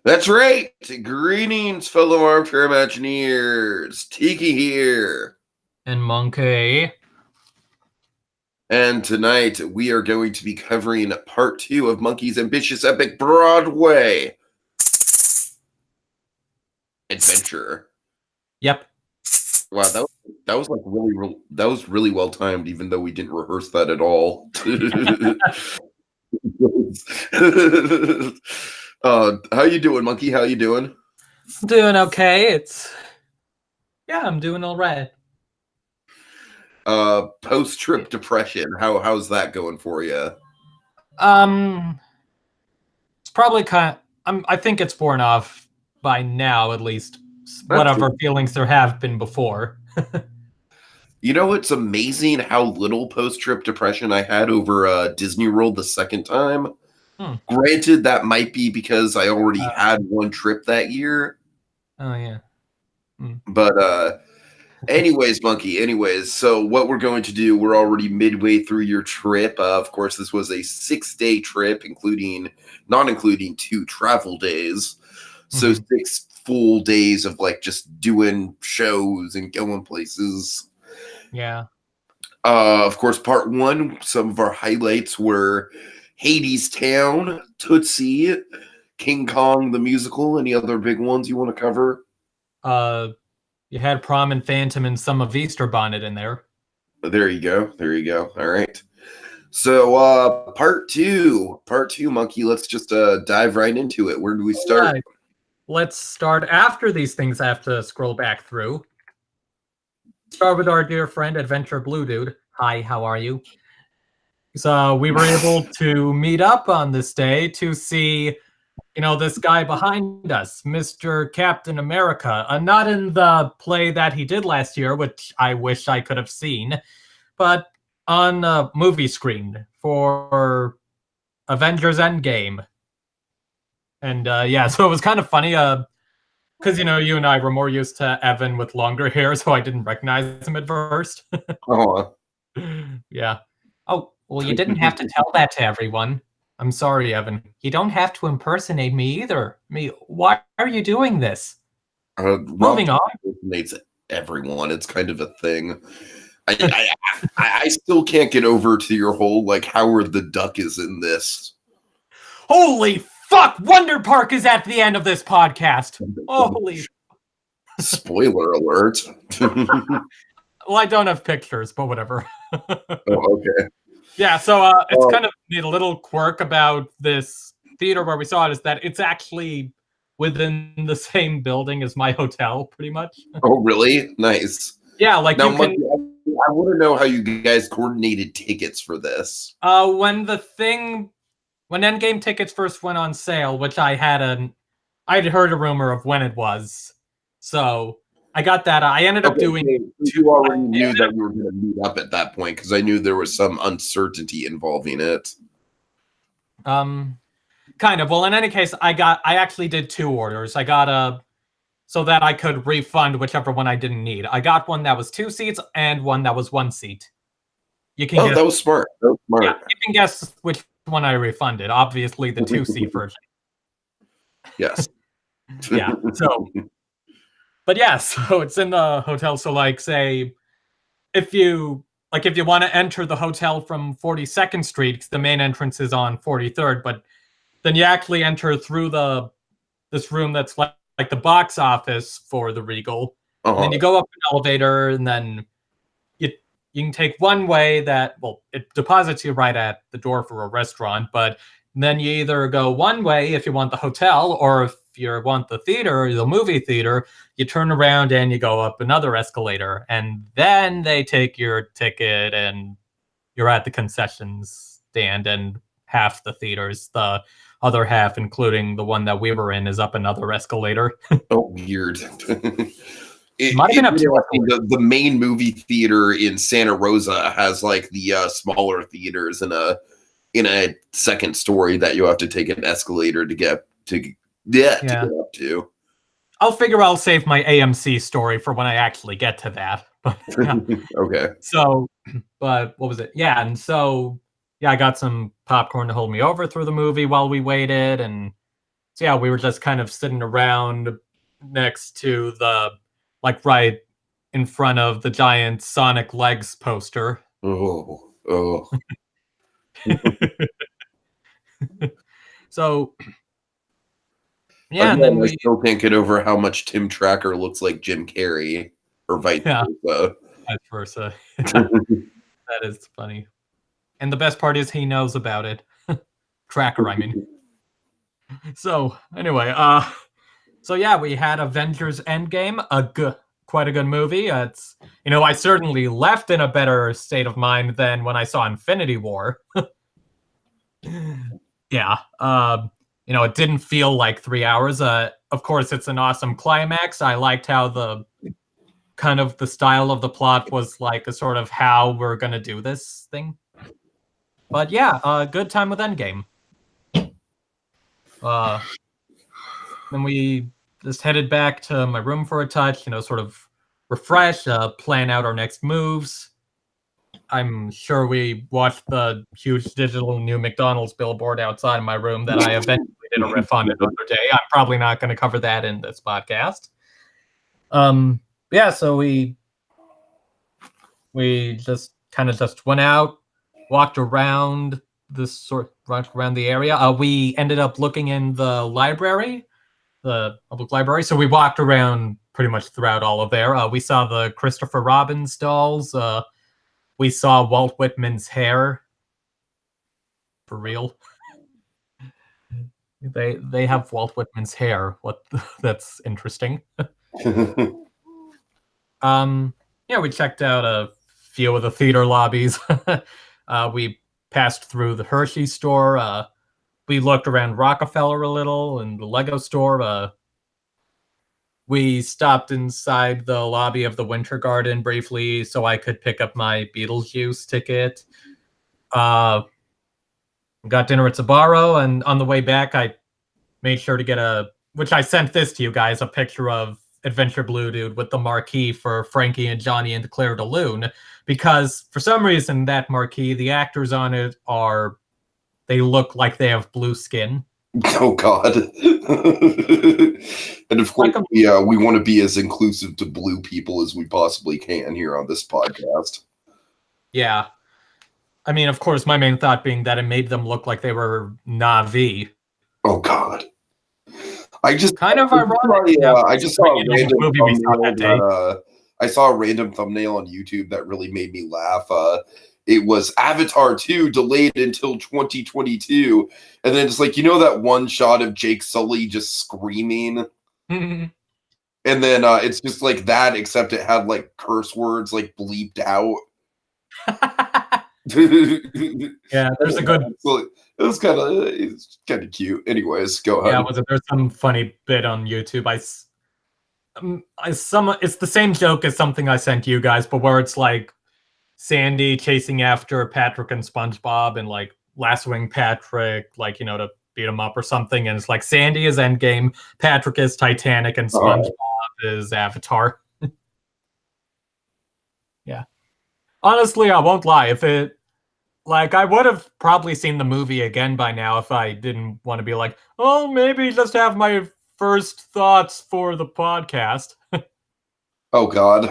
That's right. Greetings, fellow armchair Imagineers. Tiki here. And Monkey. And tonight we are going to be covering part 2 of Monkey's ambitious epic Broadway adventure. Yep. Wow, that was like really well timed, even though we didn't rehearse that at all. How you doing, Monkey? How you doing? Doing okay. I'm doing all right. Post-trip depression. How's that going for you? It's probably I think it's worn off by now, at least. Whatever feelings there have been before. You know, it's amazing how little post-trip depression I had over Disney World the second time. Granted, that might be because I already had one trip that year. Oh, yeah. But anyways, Monkey, so what we're going to do, we're already midway through your trip. Of course, this was a 6-day trip, not including 2 travel days. So 6 full days of like just doing shows and going places. Yeah. Of course, part 1, some of our highlights were Hades Town, Tootsie, King Kong the musical. Any other big ones you want to cover? You had Prom and Phantom and some of Easter Bonnet in there. There you go. All right. So part 2, Monkey. Let's just dive right into it. Where do we start? Right. Let's start after these things I have to scroll back through. Start with our dear friend Adventure Blue Dude. Hi, how are you? So we were able to meet up on this day to see, this guy behind us, Mr. Captain America. Not in the play that he did last year, which I wish I could have seen, but on a movie screen for Avengers Endgame. And so it was kind of funny, because, you and I were more used to Evan with longer hair, so I didn't recognize him at first. Yeah. Oh, well, you didn't have to tell that to everyone. I'm sorry, Evan. You don't have to impersonate me either. Why are you doing this? Moving on. Impersonates everyone. It's kind of a thing. I still can't get over to your whole, like, Howard the Duck is in this. Holy fuck! Wonder Park is at the end of this podcast. Holy. Spoiler alert. Well, I don't have pictures, but whatever. Oh, okay. Yeah, so it's kind of neat. A little quirk about this theater where we saw it is that it's actually within the same building as my hotel, pretty much. Oh, really? Nice. Yeah, like now, I want to know how you guys coordinated tickets for this. When Endgame tickets first went on sale, which I'd heard a rumor of when it was, so I got that. I ended up doing. You already knew that we were going to meet up at that point because I knew there was some uncertainty involving it. Kind of. Well, in any case, I actually did 2 orders. I got so that I could refund whichever one I didn't need. I got one that was 2 seats and one that was 1 seat. You can. That was smart. Yeah, you can guess which one I refunded. Obviously, the 2-seat version. Yes. Yeah. So. But yeah, so it's in the hotel. So, like, say, if you want to enter the hotel from 42nd Street, the main entrance is on 43rd, but then you actually enter through this room that's like the box office for the Regal. And then you go up an elevator, and then you can take one way that, well, it deposits you right at the door for a restaurant, but then you either go one way if you want the hotel, or if you want the theater, the movie theater, you turn around and you go up another escalator, and then they take your ticket and you're at the concessions stand, and half the theaters, the other half, including the one that we were in, is up another escalator. Oh, weird. It might have been up to the main movie theater in Santa Rosa has like the smaller theaters in a second story that you have to take an escalator to get up to. I'll save my AMC story for when I actually get to that. But okay. So, but what was it? Yeah, and so I got some popcorn to hold me over through the movie while we waited, and So yeah, we were just kind of sitting around next to the, like, right in front of the giant Sonic Legs poster. Oh. So yeah, and then Again, I we still can't get over how much Tim Tracker looks like Jim Carrey, or vice yeah, versa. vice versa. Yeah, that is funny. And the best part is he knows about it. Tracker, I mean. So anyway, so yeah, we had Avengers Endgame, quite a good movie. It's, I certainly left in a better state of mind than when I saw Infinity War. Yeah, it didn't feel like 3 hours. Of course, it's an awesome climax. I liked how the kind of the style of the plot was like a sort of how we're gonna do this thing. But yeah, good time with Endgame. Uh, then we just headed back to my room for a touch, sort of refresh, plan out our next moves. I'm sure we watched the huge digital new McDonald's billboard outside of my room that I eventually did a riff on another day. I'm probably not going to cover that in this podcast. Yeah, so we just kind of just went out, walked around walked around the area. We ended up looking in the library, the public library. So we walked around pretty much throughout all of there. We saw the Christopher Robin dolls. We saw Walt Whitman's hair. For real. They have Walt Whitman's hair. What that's interesting. Yeah, we checked out a few of the theater lobbies. We passed through the Hershey store. We looked around Rockefeller a little and the Lego store. We stopped inside the lobby of the Winter Garden briefly so I could pick up my Beetlejuice ticket. Got dinner at Sabaro, and on the way back, I made sure to get which I sent this to you guys, a picture of Adventure Blue Dude with the marquee for Frankie and Johnny and Claire de Lune, because for some reason that marquee, the actors on it they look like they have blue skin. Oh God! And of course, we want to be as inclusive to blue people as we possibly can here on this podcast. Yeah, I mean, of course, my main thought being that it made them look like they were Na'vi. Oh God! I just kind of ironic. I just saw a random movie we saw that day. I saw a random thumbnail on YouTube that really made me laugh. It was Avatar 2 delayed until 2022, and then it's like, that one shot of Jake Sully just screaming, and then it's just like that, except it had like curse words like bleeped out. Yeah, there's a good. It was kind of cute. Anyways, go ahead. Yeah, there's some funny bit on YouTube. It's the same joke as something I sent you guys, but where it's like Sandy chasing after Patrick and SpongeBob and like lassoing Patrick, like, to beat him up or something. And it's like Sandy is Endgame, Patrick is Titanic, and SpongeBob is Avatar. Yeah. Honestly, I won't lie. I would have probably seen the movie again by now if I didn't want to be like, oh, maybe just have my first thoughts for the podcast. Oh, God.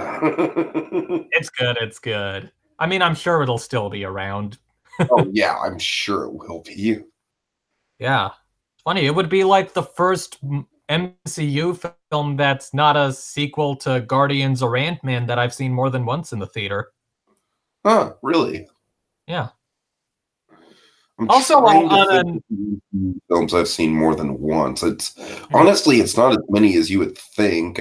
It's good. It's good. I mean, I'm sure it'll still be around. Oh, yeah, I'm sure it will be. Yeah. It's funny. It would be like the first MCU film that's not a sequel to Guardians or Ant-Man that I've seen more than once in the theater. Huh, really? Yeah. I'm also, on films I've seen more than once. Honestly, it's not as many as you would think.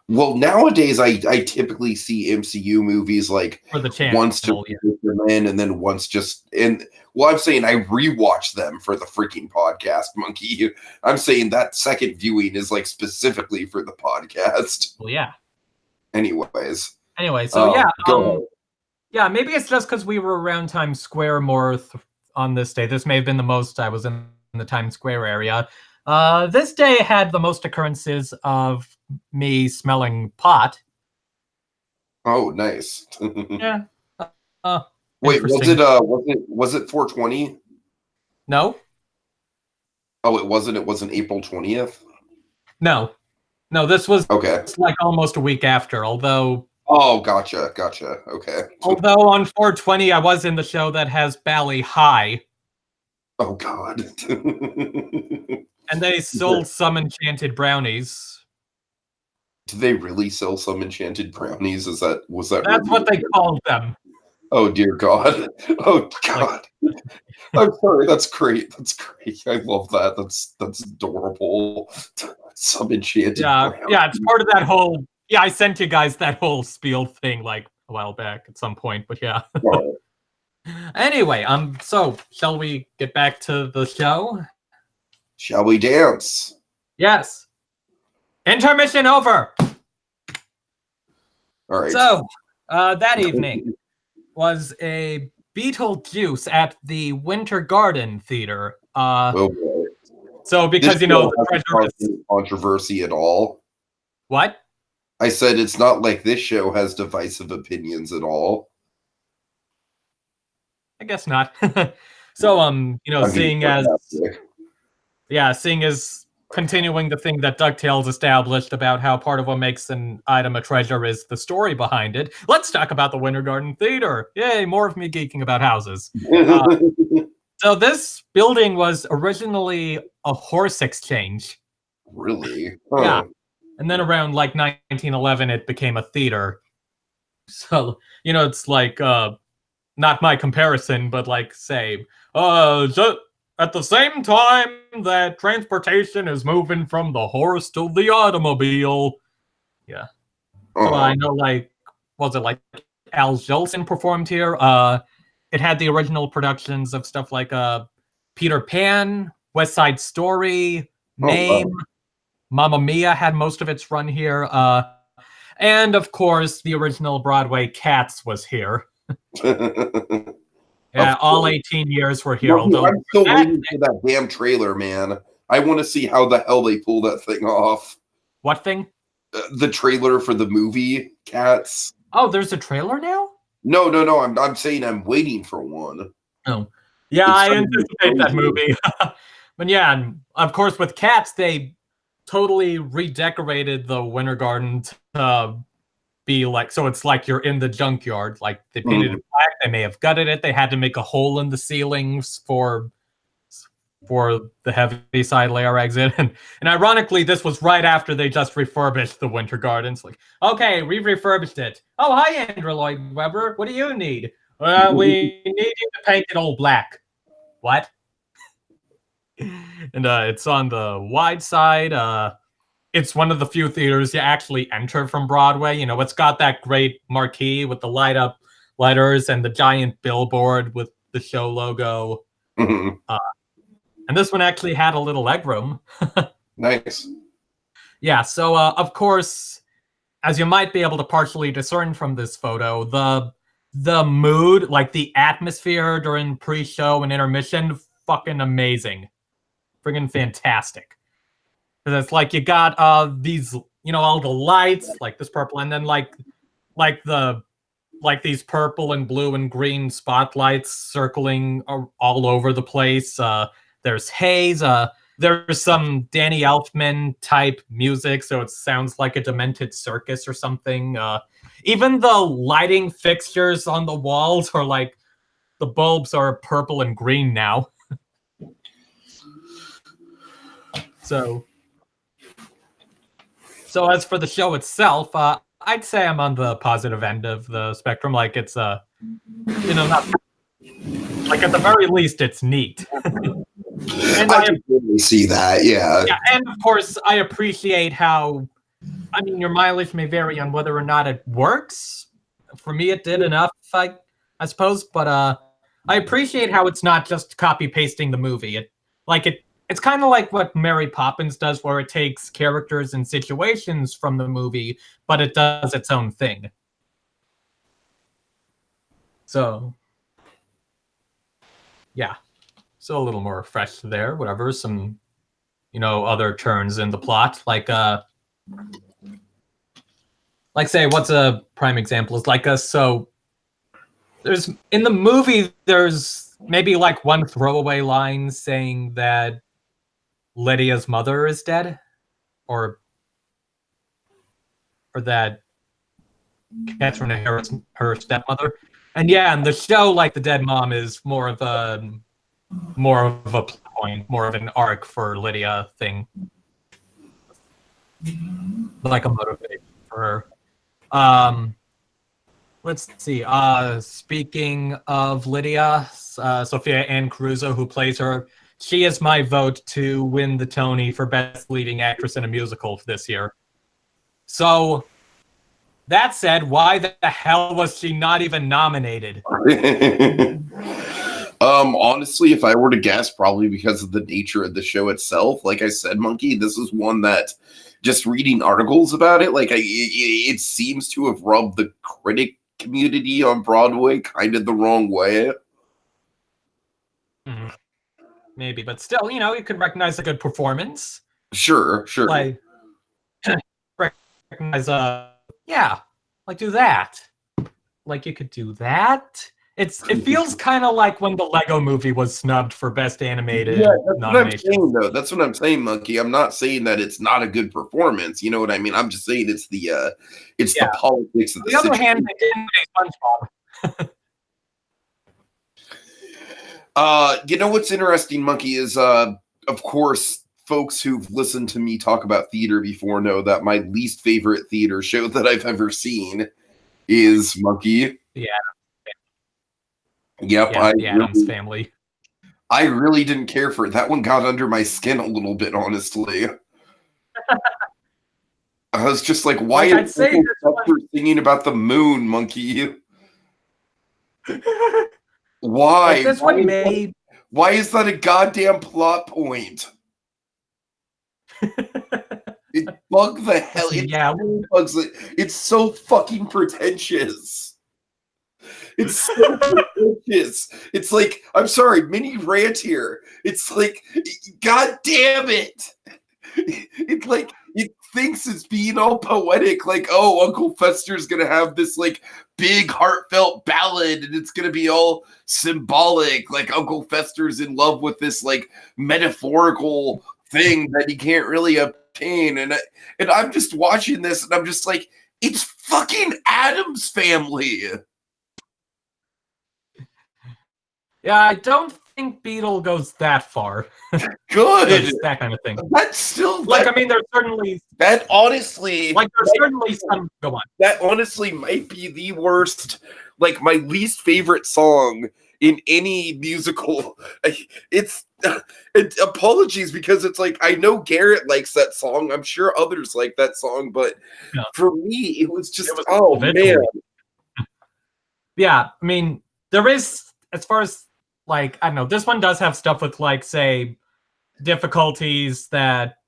Well, nowadays I typically see MCU movies like for the channel, once to put them in, and then once just in. Well, I'm saying I rewatch them for the freaking podcast, Monkey. I'm saying that second viewing is like specifically for the podcast. Well, yeah. Anyway, so yeah, yeah, maybe it's just because we were around Times Square more on this day. This may have been the most I was in the Times Square area. This day had the most occurrences of me smelling pot. Oh, nice. Yeah. Wait, was it 420? No. Oh, it wasn't. It wasn't April 20th. No, this was Okay. like almost a week after. Although Gotcha. Okay. on 420, I was in the show that has Bally High. Oh God. And they sold some enchanted brownies. Did they really sell some enchanted brownies? Was that That's really what they called them. Oh dear God. Oh God. I'm sorry. That's great. I love that. That's adorable. Some enchanted brownies. Yeah, it's part of that whole. Yeah, I sent you guys that whole spiel thing like a while back at some point, but yeah. Oh, Anyway, so shall we get back to the show? shall we dance? Yes. Intermission over. All right. So, that evening was a Beetlejuice at the Winter Garden Theatre. Oh boy. So because This the show treasure hasn't is caused controversy at all. what? I said it's not like this show has divisive opinions at all. I guess not. So seeing as continuing the thing that DuckTales established about how part of what makes an item a treasure is the story behind it. Let's talk about the Winter Garden Theater. Yay, more of me geeking about houses. So this building was originally a horse exchange. Really? Huh. Yeah. And then around like 1911, it became a theater. So, it's like, not my comparison, but like, say, at the same time that transportation is moving from the horse to the automobile. Yeah. So I know, like, was it like Al Jolson performed here? It had the original productions of stuff like Peter Pan, West Side Story, Mame, Mamma Mia had most of its run here. And of course, the original Broadway Cats was here. Yeah, all 18 years were here. Although I'm still waiting for that damn trailer, man. I want to see how the hell they pull that thing off. What thing? The trailer for the movie Cats. Oh, there's a trailer now? No. I'm saying I'm waiting for one. Oh, yeah, I anticipate that movie. But yeah, and of course with Cats, they totally redecorated the Winter Garden to be like, so it's like you're in the junkyard. Like they painted it black. They may have gutted it. They had to make a hole in the ceilings for the heavy side layer exit. And ironically, this was right after they just refurbished the Winter Gardens. Like, okay, we've refurbished it. Oh, hi, Andrew Lloyd Webber. What do you need? We need you to paint it all black. What? And it's on the wide side. It's one of the few theaters you actually enter from Broadway. It's got that great marquee with the light-up letters and the giant billboard with the show logo. Mm-hmm. And this one actually had a little legroom. Nice. Yeah, so of course, as you might be able to partially discern from this photo, the mood, like the atmosphere during pre-show and intermission, fucking amazing. Friggin' fantastic. Because it's like you got these, all the lights, like this purple, and then like these purple and blue and green spotlights circling all over the place. There's haze. There's some Danny Elfman type music, so it sounds like a demented circus or something. Even the lighting fixtures on the walls are like, the bulbs are purple and green now. So as for the show itself, I'd say I'm on the positive end of the spectrum. Like it's not like at the very least it's neat. And I can really see that, yeah. Yeah, and of course I appreciate how, your mileage may vary on whether or not it works. For me, it did enough, I suppose. But I appreciate how it's not just copy pasting the movie. It's kind of like what Mary Poppins does, where it takes characters and situations from the movie, but it does its own thing. So, yeah. So a little more fresh there, whatever. Some, other turns in the plot. Like say, what's a prime example? Is like so there's, in the movie, there's maybe like one throwaway line saying that Lydia's mother is dead, or that Catherine inherits her stepmother. And yeah, in the show, like the dead mom is more of a plot point, more of an arc for Lydia thing, like a motivation for her. Let's see. Speaking of Lydia, Sophia Ann Caruso, who plays her, she is my vote to win the Tony for Best Leading Actress in a Musical this year. So, that said, why the hell was she not even nominated? Honestly, if I were to guess, probably because of the nature of the show itself. Like I said, Monkey, this is one that, just reading articles about it, like it seems to have rubbed the critic community on Broadway kind of the wrong way. Mm-hmm. Maybe, but still, you could recognize a good performance. Sure. Like, recognize, do that. Like, you could do that. It feels kind of like when the Lego Movie was snubbed for Best Animated nomination. That's what I'm saying, Monkey. I'm not saying that it's not a good performance. You know what I mean? I'm just saying it's the politics of the situation. On the other hand, they didn't make SpongeBob. You know what's interesting, Monkey, is of course, folks who've listened to me talk about theater before know that my least favorite theater show that I've ever seen is Monkey. Yeah. Yep, the Addams Family. I really didn't care for it. That one got under my skin a little bit, honestly. I was just like, why is Uncle singing about the moon, Monkey? Why? This one made... Why is that a goddamn plot point? It bugged the hell. It's so fucking pretentious. It's so pretentious. It's like, I'm sorry, mini rant here. It's like, god damn it. It's like, it thinks it's being all poetic, like, oh, Uncle Fester's gonna have this like big heartfelt ballad and it's gonna be all symbolic, like Uncle Fester's in love with this like metaphorical thing that he can't really obtain. And I'm just watching this and I'm just like, it's fucking Addams Family. Yeah, I don't think Beetle goes that far. Good. That kind of thing. That's still like, I mean, there's certainly that honestly like there's certainly some go on. That honestly might be the worst, like my least favorite song in any musical. It's apologies because it's like I know Garrett likes that song. I'm sure others like that song, but for me, it was just man. Yeah, I mean, there is, as far as like, I don't know, this one does have stuff with like, say, difficulties that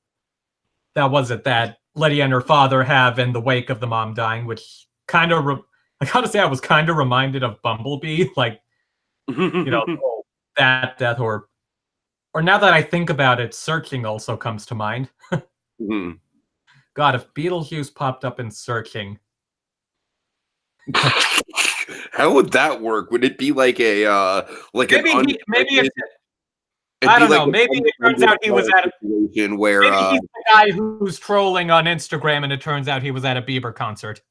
Lydia and her father have in the wake of the mom dying, which kind of, I gotta say, I was kind of reminded of Bumblebee, like, that death, or now that I think about it, Searching also comes to mind. God, if Beetle Hughes popped up in Searching. How would that work? Would it be like a maybe I don't know. Maybe it turns out he was at a situation where maybe he's the guy who's trolling on Instagram, and it turns out he was at a Bieber concert.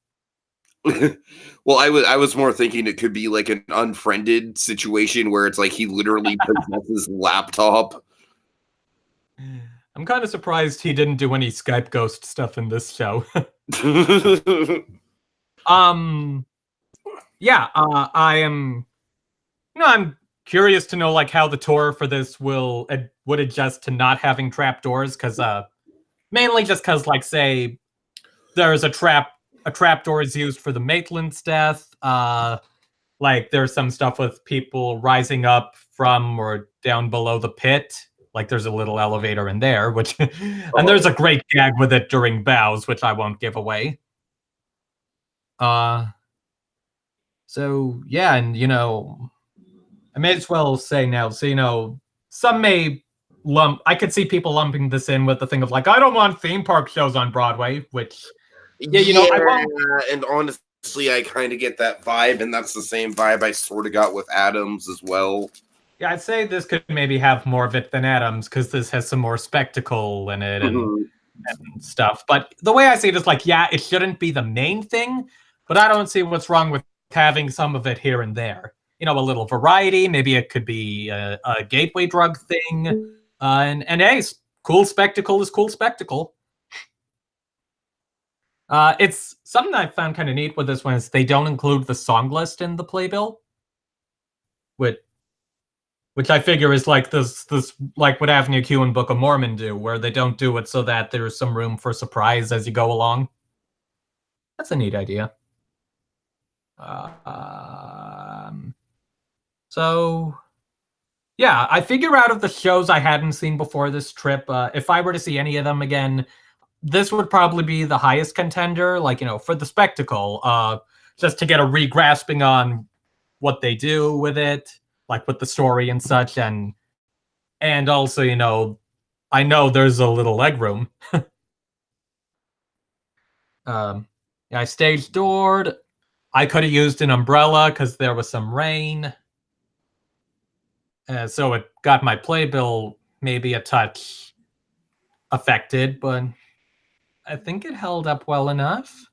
Well, I was more thinking it could be like an Unfriended situation where it's like he literally possesses laptop. I'm kind of surprised he didn't do any Skype ghost stuff in this show. Yeah, I am. I'm curious to know like how the tour for this would adjust to not having trapdoors, because mainly just because like say there's a trapdoor is used for the Maitland's death. Like there's some stuff with people rising up from or down below the pit. Like there's a little elevator in there, which and there's a great gag with it during bows, which I won't give away. So yeah, and I may as well say now, so some may I could see people lumping this in with the thing of like, I don't want theme park shows on Broadway, which I won't. And honestly, I kind of get that vibe, and that's the same vibe I sort of got with Addams as well. Yeah, I'd say this could maybe have more of it than Adams because this has some more spectacle in it and stuff. But the way I see it is like, yeah, it shouldn't be the main thing, but I don't see what's wrong with having some of it here and there. You know, a little variety. Maybe it could be a gateway drug thing. And hey, cool spectacle is cool spectacle. It's something I found kind of neat with this one is they don't include the song list in the playbill, which I figure is like this like what Avenue Q and Book of Mormon do, where they don't do it so that there's some room for surprise as you go along. That's a neat idea. So yeah, I figure out of the shows I hadn't seen before this trip, if I were to see any of them again, this would probably be the highest contender, like, you know, for the spectacle, just to get a re-grasping on what they do with it, like with the story and such, and also, you know, I know there's a little leg room. Yeah, I stage doored. I could have used an umbrella because there was some rain. So it got my playbill maybe a touch affected, but I think it held up well enough.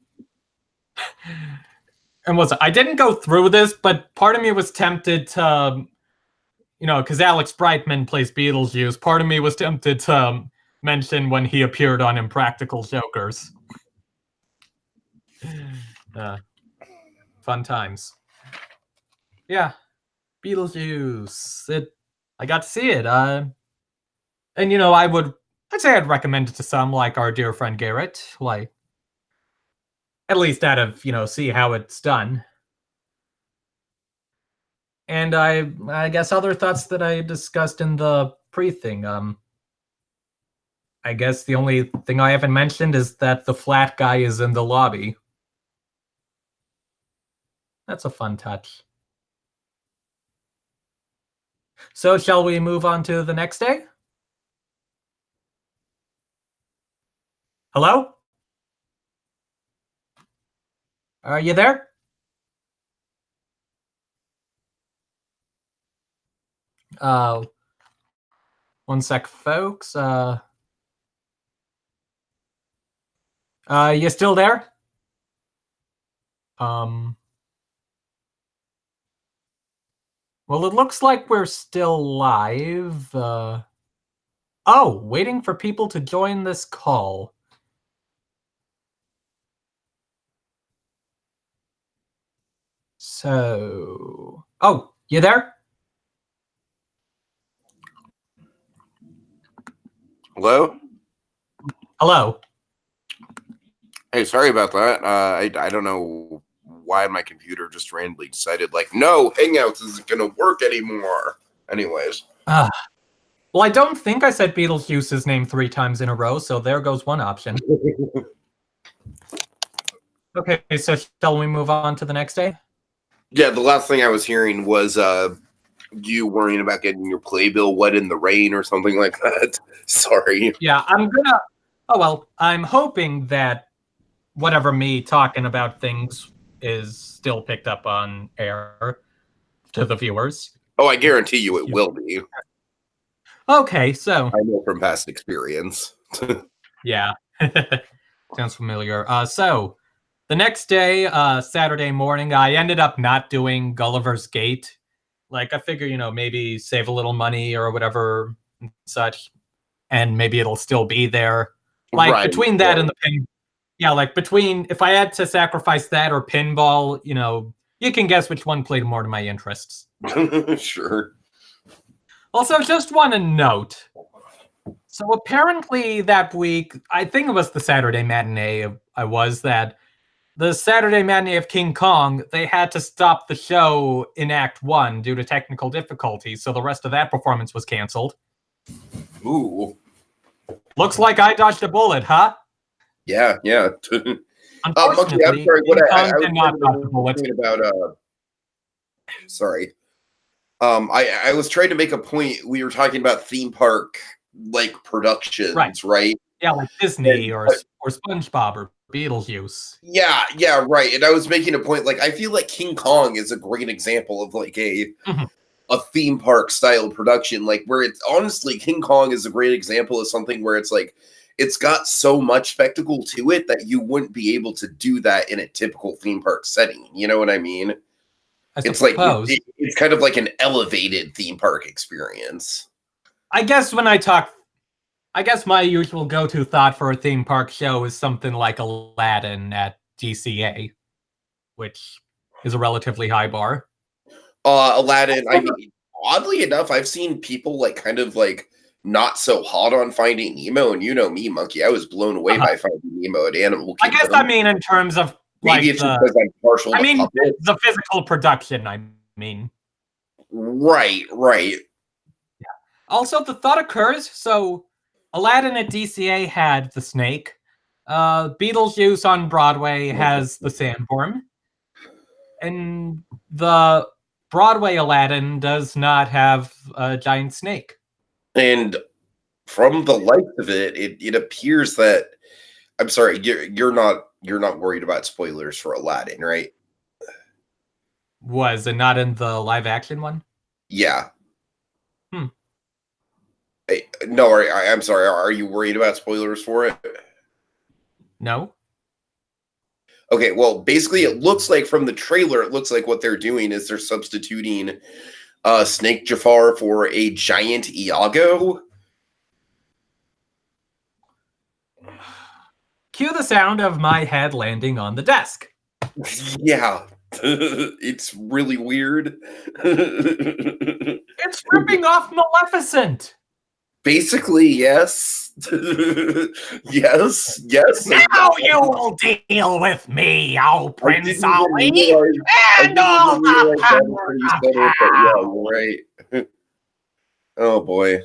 And I didn't go through this, but part of me was tempted to, you know, because Alex Brightman plays Beetlejuice, part of me was tempted to mention when he appeared on Impractical Jokers. Fun times. Yeah, Beetlejuice. I got to see it. And you know, I'd say I'd recommend it to some, like our dear friend Garrett, like at least out of, you know, see how it's done. And I guess other thoughts that I discussed in the pre-thing. I guess the only thing I haven't mentioned is that the flat guy is in the lobby. That's a fun touch. So shall we move on to the next day? Hello? Are you there? One sec, folks. You still there? Well, it looks like we're still live. Oh, waiting for people to join this call. So, oh, you there? Hello? Hello. Hey, sorry about that. I don't know why my computer just randomly decided, like, no, Hangouts isn't going to work anymore. Anyways. Well, I don't think I said Beetlejuice's name 3 times in a row, so there goes one option. Okay, so shall we move on to the next day? Yeah, the last thing I was hearing was you worrying about getting your playbill wet in the rain or something like that. Sorry. Yeah, I'm hoping that whatever me talking about things is still picked up on air to the viewers. Oh, I guarantee you it will be. Okay, so I know from past experience. yeah. Sounds familiar. So the next day, Saturday morning, I ended up not doing Gulliver's Gate. Like, I figure, you know, maybe save a little money or whatever and such, and maybe it'll still be there. Like, right, between that and the pin, yeah, like between, if I had to sacrifice that or pinball, you know, you can guess which one played more to my interests. Sure. Also, just want to note, so apparently that week, I think it was the Saturday matinee, the Saturday matinee of King Kong, they had to stop the show in Act 1 due to technical difficulties, so the rest of that performance was canceled. Ooh. Looks like I dodged a bullet, huh? Yeah. Unfortunately, Monkey, I'm sorry. King Kong I did not dodge a bullet. about sorry. I was trying to make a point. We were talking about theme park like productions, right? Yeah, like Disney or SpongeBob or Beetlejuice. Yeah, right. And I was making a point, like, I feel like King Kong is a great example of like a a theme park style production, like where it's honestly King Kong is a great example of something where it's like it's got so much spectacle to it that you wouldn't be able to do that in a typical theme park setting. You know what I mean? I It's like suppose. it's kind of like an elevated theme park experience. I guess my usual go-to thought for a theme park show is something like Aladdin at GCA, which is a relatively high bar. Aladdin, I mean, oddly enough, I've seen people like kind of like not so hot on Finding Nemo, and you know me, Monkey. I was blown away by Finding Nemo at Animal I Kingdom. guess I mean in terms of maybe it's just because I'm partial to puppets. the physical production, I mean. Right. Yeah. Also, the thought occurs, so Aladdin at DCA had the snake. Beetlejuice on Broadway has the sandworm. And the Broadway Aladdin does not have a giant snake. And from the lights of it, it appears that I'm sorry, you're not worried about spoilers for Aladdin, right? Was it not in the live action one? Yeah. No, I'm sorry. Are you worried about spoilers for it? No. Okay, well, basically, it looks like from the trailer, it looks like what they're doing is they're substituting Snake Jafar for a giant Iago. Cue the sound of my head landing on the desk. Yeah, it's really weird. It's ripping off Maleficent. Basically, yes. yes. Now you will deal with me, oh Prince Ali, and all the power. Yeah, you're right. Oh boy.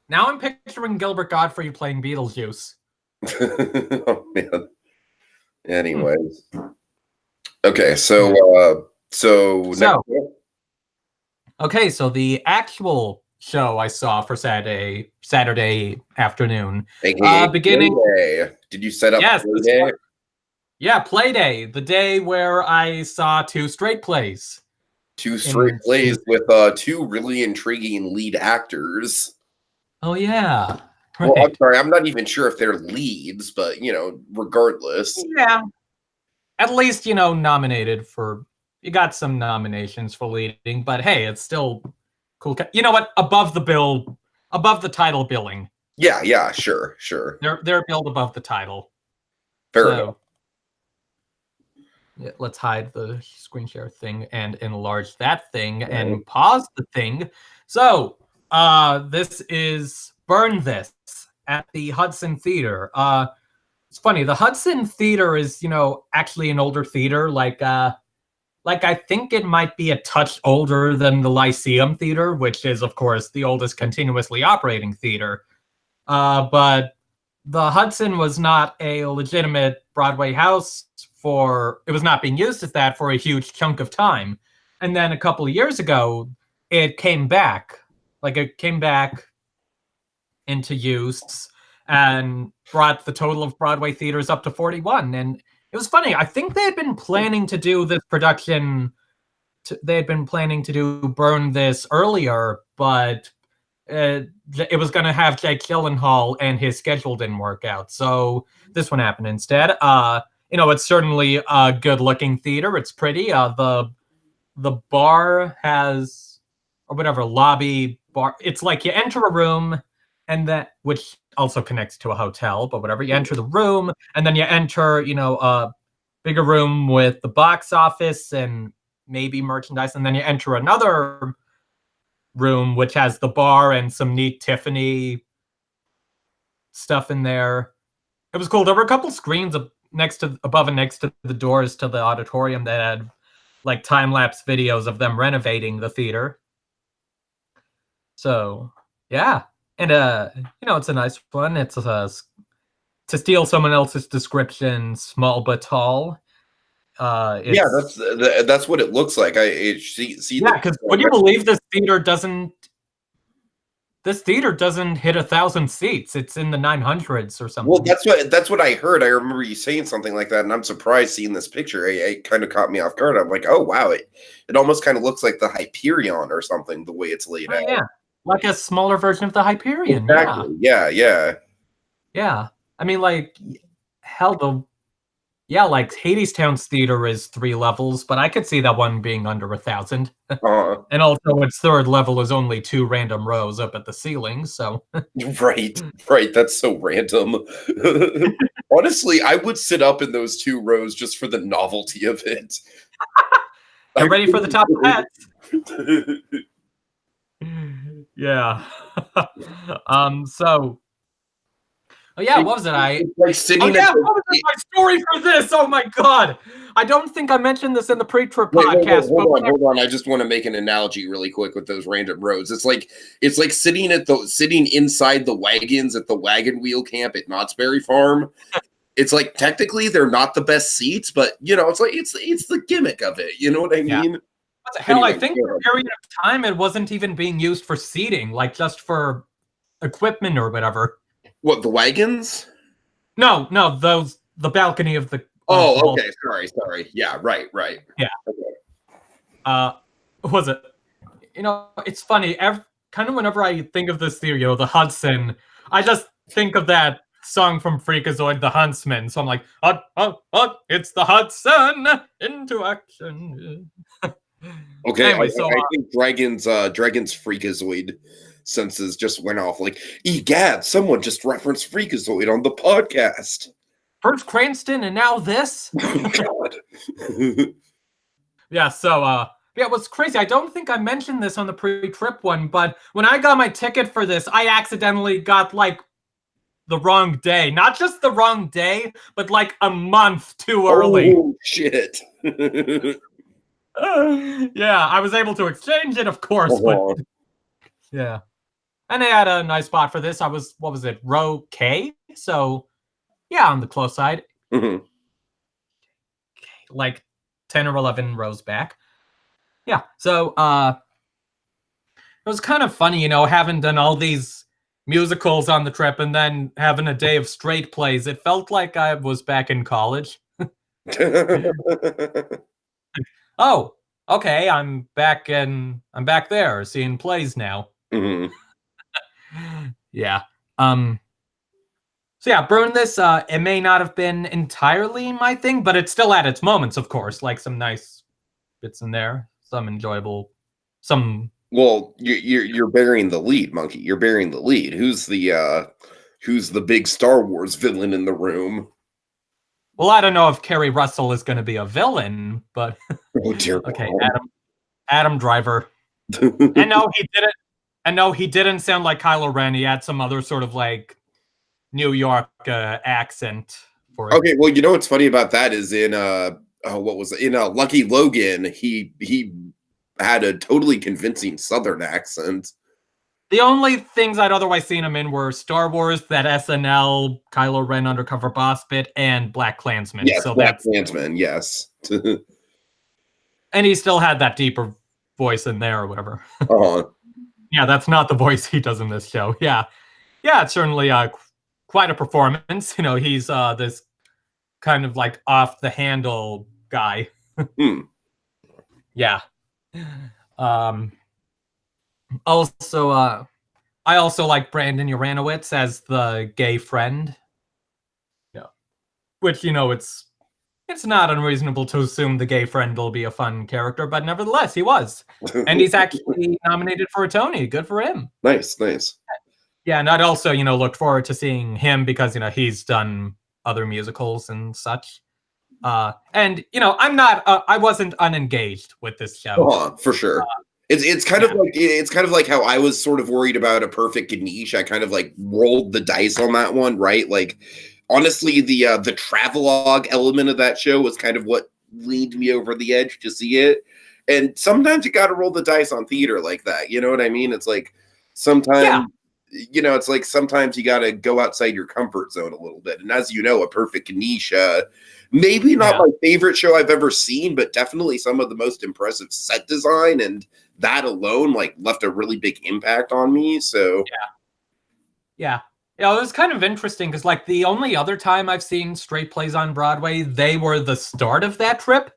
Now I'm picturing Gilbert Godfrey playing Beetlejuice. Oh man. Anyways. Okay, so okay, so the actual show I saw for Saturday afternoon. Beginning Play. Did you set up Play Day? Yeah, Play Day, the day where I saw 2 straight plays. 2 straight plays with 2 really intriguing lead actors. Oh yeah. Right. Well, I'm sorry, I'm not even sure if they're leads, but regardless. Yeah. At least, nominated for. You got some nominations for leading, but hey, it's still cool. You know what? Above the title billing. Yeah, sure. They're billed above the title. Fair enough. Yeah, let's hide the screen share thing and enlarge that thing and pause the thing. So, this is Burn This at the Hudson Theatre. It's funny, the Hudson Theatre is, actually an older theater. Like I think it might be a touch older than the Lyceum Theater, which is, of course, the oldest continuously operating theater. But the Hudson was not a legitimate Broadway house it was not being used as that for a huge chunk of time. And then a couple of years ago, it came back. It came back into use and brought the total of Broadway theaters up to 41. And it was funny. I think they had been planning to do this production. They had been planning to do Burn This earlier, but it was going to have Jake Gyllenhaal, and his schedule didn't work out. So this one happened instead. It's certainly a good-looking theater. It's pretty. The bar has, or whatever, lobby bar. It's like you enter a room, and that, which also connects to a hotel, but whatever. You enter the room, and then you enter, a bigger room with the box office and maybe merchandise, and then you enter another room which has the bar and some neat Tiffany stuff in there. It was cool. There were a couple screens above and next to the doors to the auditorium that had like time-lapse videos of them renovating the theater. So yeah, and it's a nice one. It's to steal someone else's description, small but tall. Yeah, that's what it looks like. See. Yeah, because would you believe this theater doesn't this theater doesn't hit 1,000 seats. It's in the 900s or something. Well, that's what I heard. I remember you saying something like that, and I'm surprised seeing this picture. It kind of caught me off guard. I'm like, oh wow, it almost kind of looks like the Hyperion or something, the way it's laid out. Yeah, like a smaller version of the Hyperion. Exactly. Yeah. Yeah. I mean, like, hell, like Hadestown's theater is 3 levels, but I could see that one being under 1,000. And also, its 3rd level is only 2 random rows up at the ceiling. So right. That's so random. Honestly, I would sit up in those 2 rows just for the novelty of it. I'm ready for the top hats. Yeah. So. Oh yeah, what was it? Like sitting. What was my story for this? Oh my god! I don't think I mentioned this in the pre-trip podcast. Hold on. I just want to make an analogy really quick with those random roads. It's like sitting inside the wagons at the wagon wheel camp at Knott's Berry Farm. It's like technically they're not the best seats, but it's like it's the gimmick of it. You know what I mean? What the hell? Anyway, I think for a period of time it wasn't even being used for seating, like just for equipment or whatever. What, the wagons? No, the balcony of the. Oh, okay. Sorry. Yeah, right. Yeah. Okay. What was it? It's funny. Kind of whenever I think of this theory, the Hudson, I just think of that song from Freakazoid, The Huntsman. So I'm like, it's the Hudson into action. Okay, anyway, I think Dragon's Freakazoid senses just went off. Like, egad, someone just referenced Freakazoid on the podcast. First Cranston and now this? Oh, God. Yeah, so, what's crazy, I don't think I mentioned this on the pre-trip one, but when I got my ticket for this, I accidentally got, like, the wrong day. Not just the wrong day, but, like, a month too early. Oh, shit. Yeah, I was able to exchange it, of course, but... Yeah. And they had a nice spot for this. I was, row K? So, yeah, on the close side. Mm-hmm. Like 10 or 11 rows back. Yeah, so it was kind of funny, having done all these musicals on the trip and then having a day of straight plays. It felt like I was back in college. Oh, okay, I'm back there seeing plays now. Mm-hmm. Yeah. So yeah, Burn This, it may not have been entirely my thing, but it's still at its moments, of course. Like some nice bits in there, some enjoyable, some. Well, you're bearing the lead, Monkey. You're bearing the lead. Who's the big Star Wars villain in the room? Well, I don't know if Kerry Russell is going to be a villain, but oh dear. Okay, Adam Driver. And no, he didn't. And no, he didn't sound like Kylo Ren. He had some other sort of like New York accent for it. Okay, well, what's funny about that is in Lucky Logan, he had a totally convincing Southern accent. The only things I'd otherwise seen him in were Star Wars, that SNL, Kylo Ren undercover boss bit, and Black Klansman. Yes, so Black Klansman, yes. And he still had that deeper voice in there or whatever. Uh-huh. Yeah, that's not the voice he does in this show. Yeah, it's certainly quite a performance. He's this kind of like off the handle guy. Yeah. Also, I also like Brandon Uranowitz as the gay friend. Yeah, which it's not unreasonable to assume the gay friend will be a fun character, but nevertheless, he was. And he's actually nominated for a Tony. Good for him. Nice. Yeah, and I'd also, looked forward to seeing him because, he's done other musicals and such. And, I wasn't unengaged with this show. For sure. It's kind of like how I was sort of worried about A Perfect Ganesh. I kind of like rolled the dice on that one, right? Like, honestly, the travelogue element of that show was kind of what leaned me over the edge to see it. And sometimes you got to roll the dice on theater like that. You know what I mean? It's like sometimes, it's like sometimes you got to go outside your comfort zone a little bit. And as you know, A Perfect Ganesh, maybe not my favorite show I've ever seen, but definitely some of the most impressive set design and that alone like left a really big impact on me. So yeah. It was kind of interesting because, like, the only other time I've seen straight plays on Broadway, they were the start of that trip,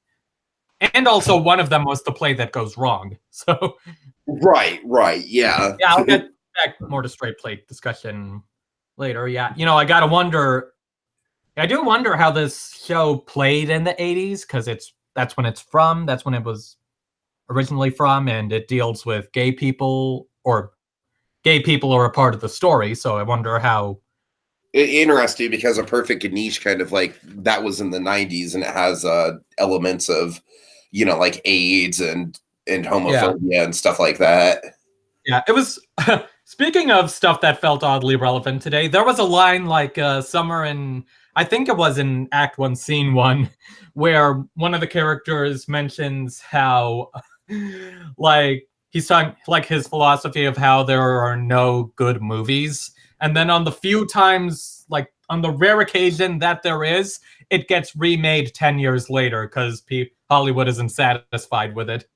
and also one of them was the play that goes wrong. So right, yeah. yeah, I'll get back more to straight play discussion later. Yeah, I gotta wonder. I do wonder how this show played in the '80s because that's when it's from. That's when it was originally from, and it deals with gay people, or gay people are a part of the story. So I wonder how. Interesting, because A Perfect Niche kind of like that was in the 90s, and it has elements of like AIDS and Yeah, homophobia and stuff like that. yeah. It was. Speaking of stuff that felt oddly relevant today, there was a line like somewhere in, I think it was in Act One, Scene One, where one of the characters mentions how, like, he's talking like his philosophy of how there are no good movies, and then on the few times, like on the rare occasion that there is, it gets remade 10 years later because Hollywood isn't satisfied with it.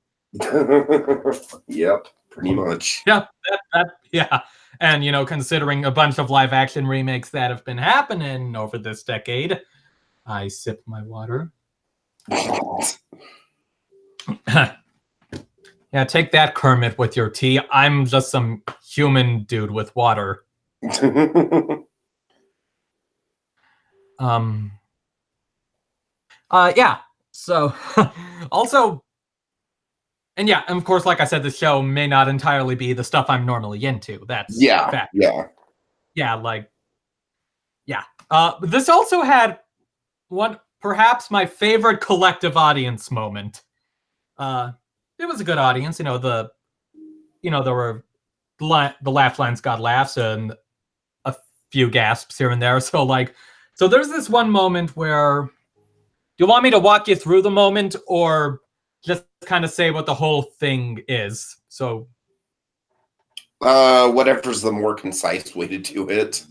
Yep, pretty much. Yeah, yeah. And considering a bunch of live action remakes that have been happening over this decade, I sip my water. Yeah, take that, Kermit, with your tea. I'm just some human dude with water. Yeah. So, also, and yeah, and of course, like I said, the show may not entirely be the stuff I'm normally into. That's fact. Yeah, like, yeah. This also had perhaps my favorite collective audience moment. It was a good audience. There were the laugh lines got laughs and a few gasps here and there. So there's this one moment where, do you want me to walk you through the moment or just kind of say what the whole thing is? So, whatever's the more concise way to do it.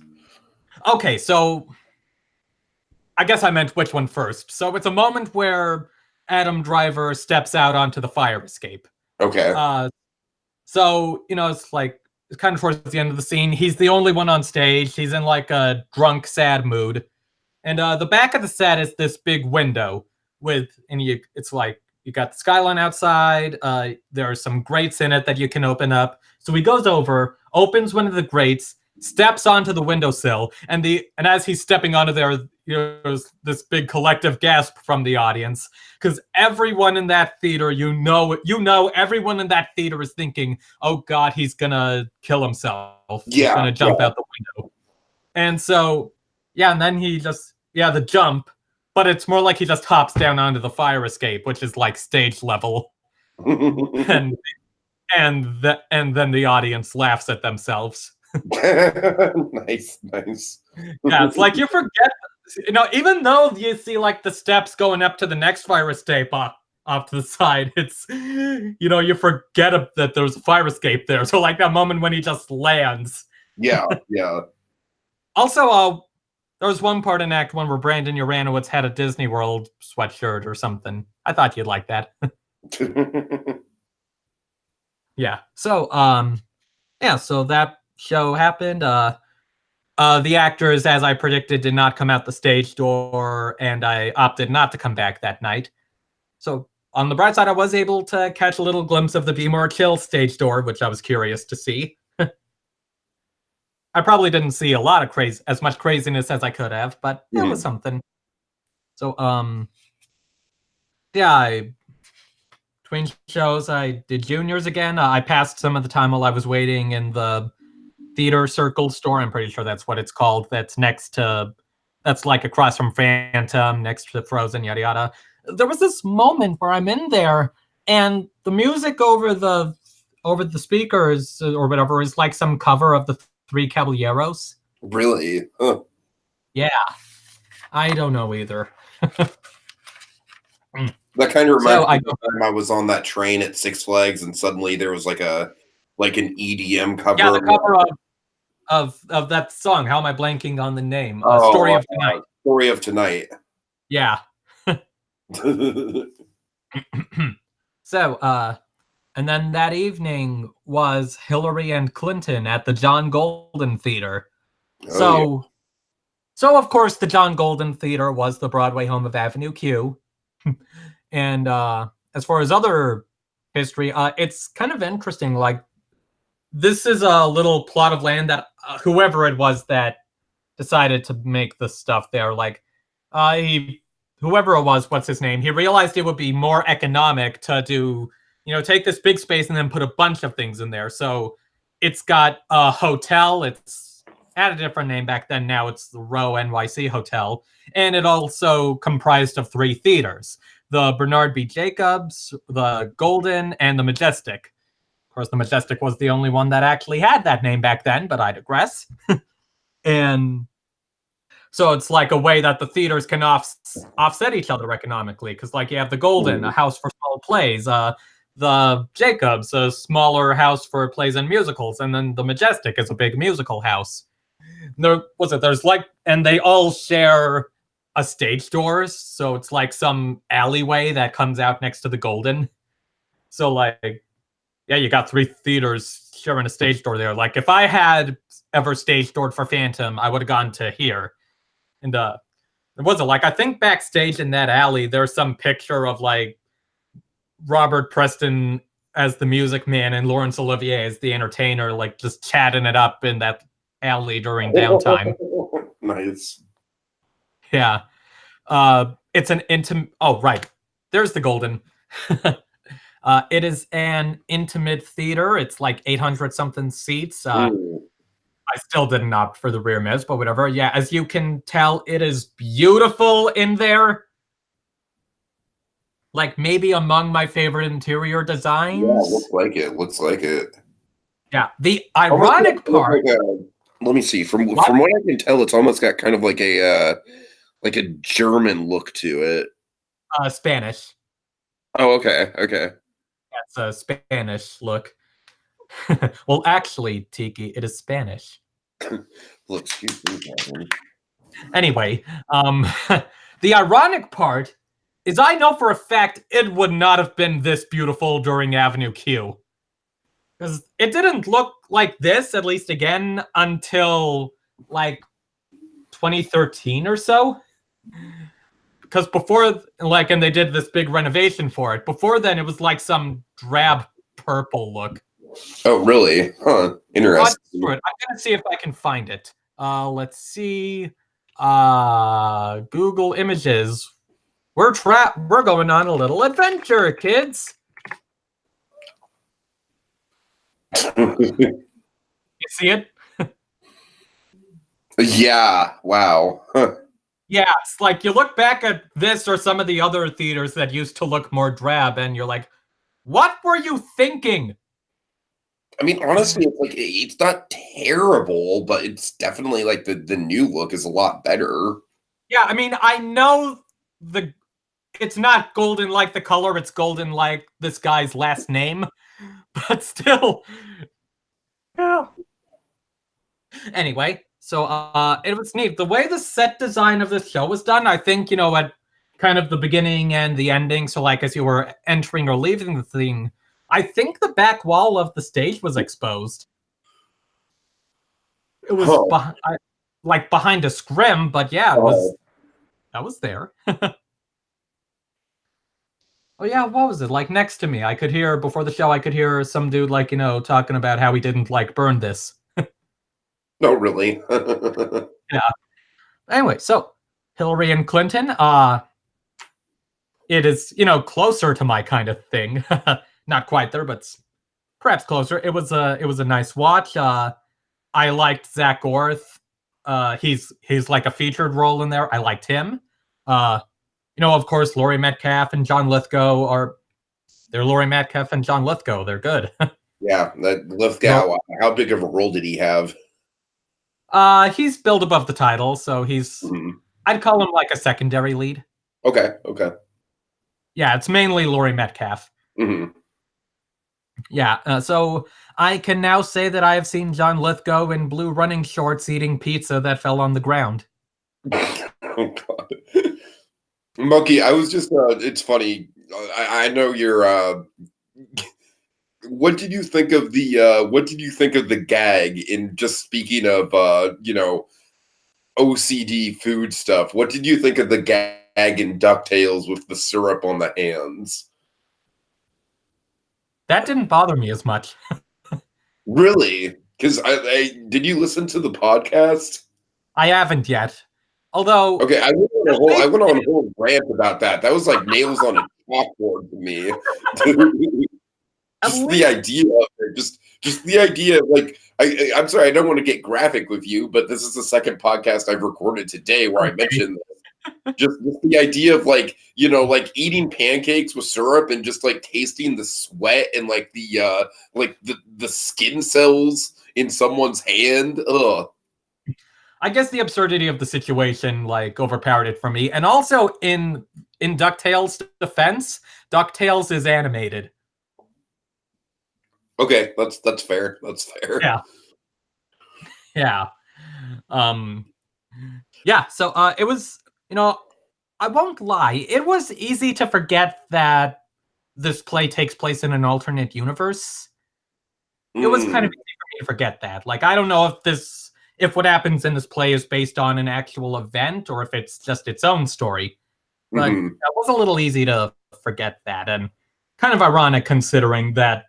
okay, so I guess I meant which one first. So it's a moment where Adam Driver steps out onto the fire escape. Okay. So, it's kind of towards the end of the scene. He's the only one on stage. He's in like a drunk, sad mood. And the back of the set is this big window it's like you got the skyline outside. There are some grates in it that you can open up. So he goes over, opens one of the grates, steps onto the windowsill, and as he's stepping onto there, there's this big collective gasp from the audience because everyone in that theater, everyone in that theater is thinking, "Oh God, he's gonna kill himself. He's gonna jump out the window." And so, yeah, and then the jump, but it's more like he just hops down onto the fire escape, which is like stage level, and then the audience laughs at themselves. Nice. Yeah, it's like you forget, even though you see like the steps going up to the next fire escape off to the side, it's you forget that there's a fire escape there. So like that moment when he just lands. Yeah. Also, there was one part in Act One where Brandon Uranowitz had a Disney World sweatshirt or something. I thought you'd like that. Yeah. So, so that show happened. The actors, as I predicted, did not come out the stage door, and I opted not to come back that night. So, on the bright side, I was able to catch a little glimpse of the Be More Chill stage door, which I was curious to see. I probably didn't see as much craziness as I could have, but it was something. So, yeah, between shows, I did juniors again. I passed some of the time while I was waiting in the Theater Circle store. I'm pretty sure that's what it's called. That's like across from Phantom, next to Frozen, yada yada. There was this moment where I'm in there, and the music over the speakers or whatever is like some cover of the Three Caballeros. Really? Huh. Yeah, I don't know either. That kind of reminds me of the time I was on that train at Six Flags, and suddenly there was like an EDM cover. Yeah, the cover of that song. How am I blanking on the name? Story of Tonight. Story of Tonight. Yeah. So, And then that evening was Hillary and Clinton at the John Golden Theatre. Oh yeah. So of course the John Golden Theatre was the Broadway home of Avenue Q. And as far as other history, it's kind of interesting. Like, this is a little plot of land that whoever it was that decided to make the stuff there, like, whoever it was, what's his name? He realized it would be more economic to do, take this big space and then put a bunch of things in there. So it's got a hotel. It's had a different name back then. Now it's the Row NYC Hotel. And it also comprised of 3 theaters: the Bernard B. Jacobs, the Golden, and the Majestic. Of course, the Majestic was the only one that actually had that name back then, but I digress. And so it's like a way that the theaters can offset each other economically, because like you have the Golden, a house for small plays, the Jacobs, a smaller house for plays and musicals, and then the Majestic is a big musical house. And they all share a stage doors, so it's like some alleyway that comes out next to the Golden. So like, yeah, you got 3 theaters sharing a stage door there. Like, if I had ever stage doored for Phantom, I would have gone to here. And there wasn't, like, I think backstage in that alley, there's some picture of like Robert Preston as the music man and Laurence Olivier as the entertainer, like just chatting it up in that alley during downtime. Nice. Yeah. It's an intimate. Oh, right. There's the Golden. It is an intimate theater. It's like 800 something seats. I still didn't opt for the rear miss, but whatever. Yeah, as you can tell, it is beautiful in there. Like, maybe among my favorite interior designs. Yeah, looks like it. Looks like it. Yeah, the ironic part. Let me see. From what I can tell, it's almost got kind of like a German look to it. Spanish. Oh, okay. Okay. That's a Spanish look. Well, actually, Tiki, it is Spanish. Look, excuse me. Anyway, the ironic part is I know for a fact it would not have been this beautiful during Avenue Q. Because it didn't look like this, at least again, until like 2013 or so. Because before, like, and they did this big renovation for it. Before then, it was like some drab purple look. Oh, really? Huh. Interesting. I'm gonna see if I can find it. Let's see. Google Images. We're going on a little adventure, kids. You see it? Yeah. Wow. Huh. Yeah, it's like you look back at this or some of the other theaters that used to look more drab, and you're like, what were you thinking? I mean, honestly, it's like it's not terrible, but it's definitely like the new look is a lot better. Yeah, I mean, I know it's not golden like the color, it's golden like this guy's last name, but still. Yeah. Anyway, so it was neat. The way the set design of this show was done, I think, at kind of the beginning and the ending, so like as you were entering or leaving the thing, I think the back wall of the stage was exposed. It was behind a scrim, but yeah, that was there. Oh yeah, what was it? Like next to me, I could hear before the show, I could hear some dude like, talking about how he didn't like burn this. No, really. Yeah. Anyway, so Hillary and Clinton, it is, closer to my kind of thing. Not quite there, but perhaps closer. It was a nice watch. I liked Zach Orth. He's like a featured role in there. I liked him. Of course, Laurie Metcalf and John Lithgow they're Laurie Metcalf and John Lithgow. They're good. Yeah, that Lithgow. How big of a role did he have? He's billed above the title, so I'd call him like a secondary lead. Okay. Yeah, it's mainly Laurie Metcalf. Mm-hmm. Yeah, so I can now say that I have seen John Lithgow in blue running shorts eating pizza that fell on the ground. Oh, God. Monkey, I was just, it's funny. I know you're, what did you think of the gag in, just speaking of OCD food stuff? What did you think of the gag in DuckTales with the syrup on the hands? That didn't bother me as much. Really? Because I did you listen to the podcast? I haven't yet. Although, Okay, I went on a whole rant about that. That was like nails on a chalkboard to me. at Just the least idea of it, just the idea of, like, I'm sorry, I don't want to get graphic with you, but this is the second podcast I've recorded today where I mentioned this. Just the idea of, like, like eating pancakes with syrup and just like tasting the sweat and like the skin cells in someone's hand. Ugh. I guess the absurdity of the situation like overpowered it for me. And also in DuckTales' defense, DuckTales is animated. Okay, that's fair. That's fair. Yeah. Yeah. Yeah, so it was, I won't lie, it was easy to forget that this play takes place in an alternate universe. It was kind of easy for me to forget that. Like, I don't know if what happens in this play is based on an actual event or if it's just its own story. But that was a little easy to forget that, and kind of ironic considering that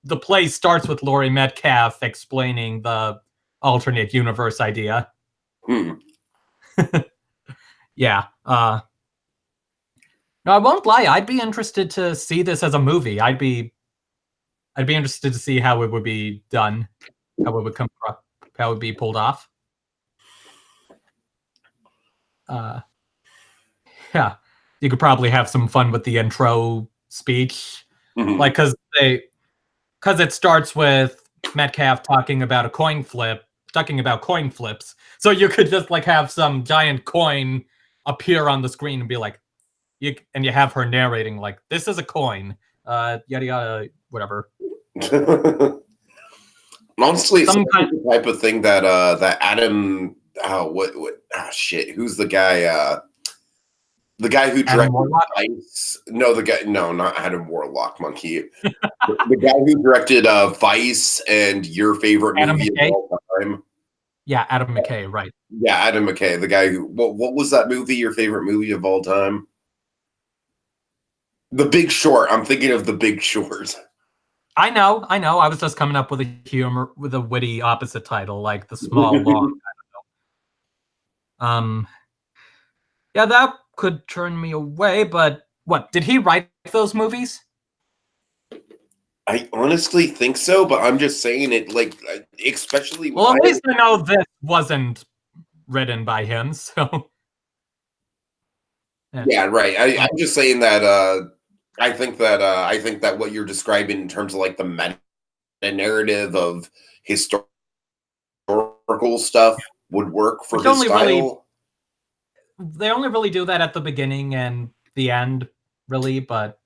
the play starts with Laurie Metcalf explaining the alternate universe idea. Yeah. No, I won't lie. I'd be interested to see this as a movie. I'd be interested to see how it would be done, how it would how it would be pulled off. Yeah, you could probably have some fun with the intro speech, like because it starts with Metcalf talking about coin flips. So you could just like have some giant coin appear on the screen and be like, you have her narrating like, this is a coin, yada yada, whatever. Honestly, it's the type of thing that that Adam, shit, who's the guy? The guy who directed Vice? No, not Adam Warlock, monkey. The guy who directed Vice and your favorite movie of all time. Yeah, Adam McKay, right? Yeah, Adam McKay, the guy who. What was that movie? Your favorite movie of all time? The Big Short. I'm thinking of The Big Short. I know. I was just coming up with a witty opposite title, like The Small Long. I don't know. Yeah, that could turn me away. But what did he write those movies? I honestly think so, but I'm just saying it, like, especially. Well, at least I know this wasn't written by him. So. Yeah, right. I'm just saying that. I think that what you're describing in terms of like the meta narrative of historical stuff would work for his style. They only really do that at the beginning and the end, really, but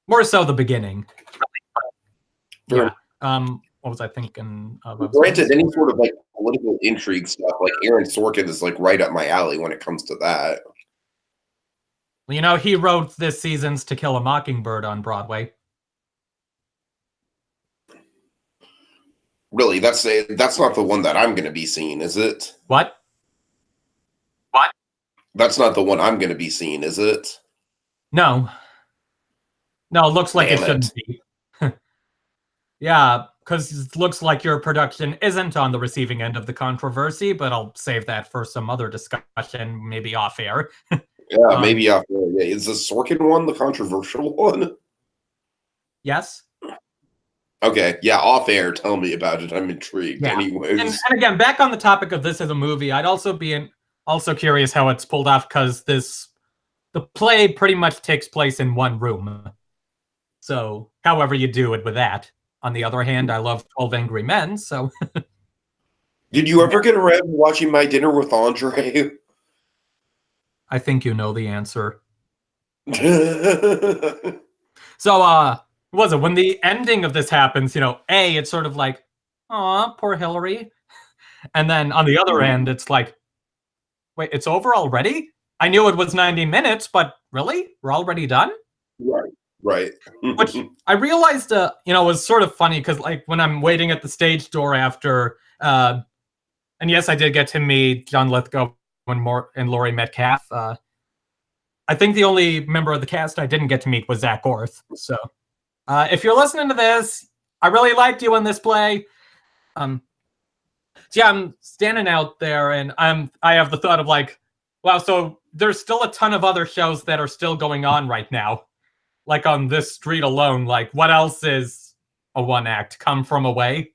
more so the beginning. Yeah. What was I thinking of? Granted, any sort of like political intrigue stuff, like Aaron Sorkin is like right up my alley when it comes to that. Well, he wrote this season's To Kill a Mockingbird on Broadway. Really, that's not the one that I'm going to be seeing, is it? What? That's not the one I'm going to be seeing, is it? No. No, it looks like it shouldn't be. Yeah, because it looks like your production isn't on the receiving end of the controversy, but I'll save that for some other discussion, maybe off air. Yeah, maybe off air. Yeah, is the Sorkin one the controversial one? Yes. Okay, yeah, off air. Tell me about it. I'm intrigued. Yeah. Anyways, and again, back on the topic of this as a movie, I'd also be also curious how it's pulled off because the play pretty much takes place in one room. So, however you do it with that. On the other hand, I love 12 Angry Men, so. Did you ever get around watching My Dinner with Andre? I think you know the answer. So, was it when the ending of this happens, it's sort of like, aw, poor Hillary. And then on the other end, it's like, wait, it's over already? I knew it was 90 minutes, but really? We're already done? Right. Right. Which I realized, was sort of funny because, like, when I'm waiting at the stage door after, and yes, I did get to meet John Lithgow and Laurie Metcalf. I think the only member of the cast I didn't get to meet was Zach Orth. So, if you're listening to this, I really liked you in this play. So yeah, I'm standing out there, and I have the thought of like, wow, so there's still a ton of other shows that are still going on right now, like on this street alone. Like, what else is a one act? Come From Away,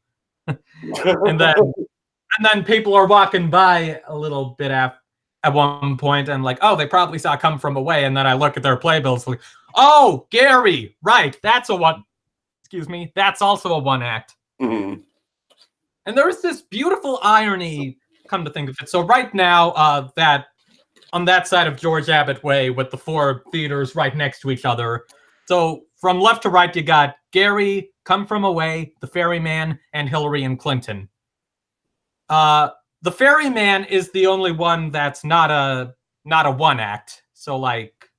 and then people are walking by a little bit at one point, and like, oh, they probably saw Come From Away, and then I look at their playbills, like, oh, Gary, right? That's a one. Excuse me, that's also a one act. Mhm. And there's this beautiful irony, come to think of it. So right now, that on that side of George Abbott Way with the four theaters right next to each other. So from left to right, you got Gary, Come From Away, The Ferryman, and Hillary and Clinton. The Ferryman is the only one that's not a one act. So like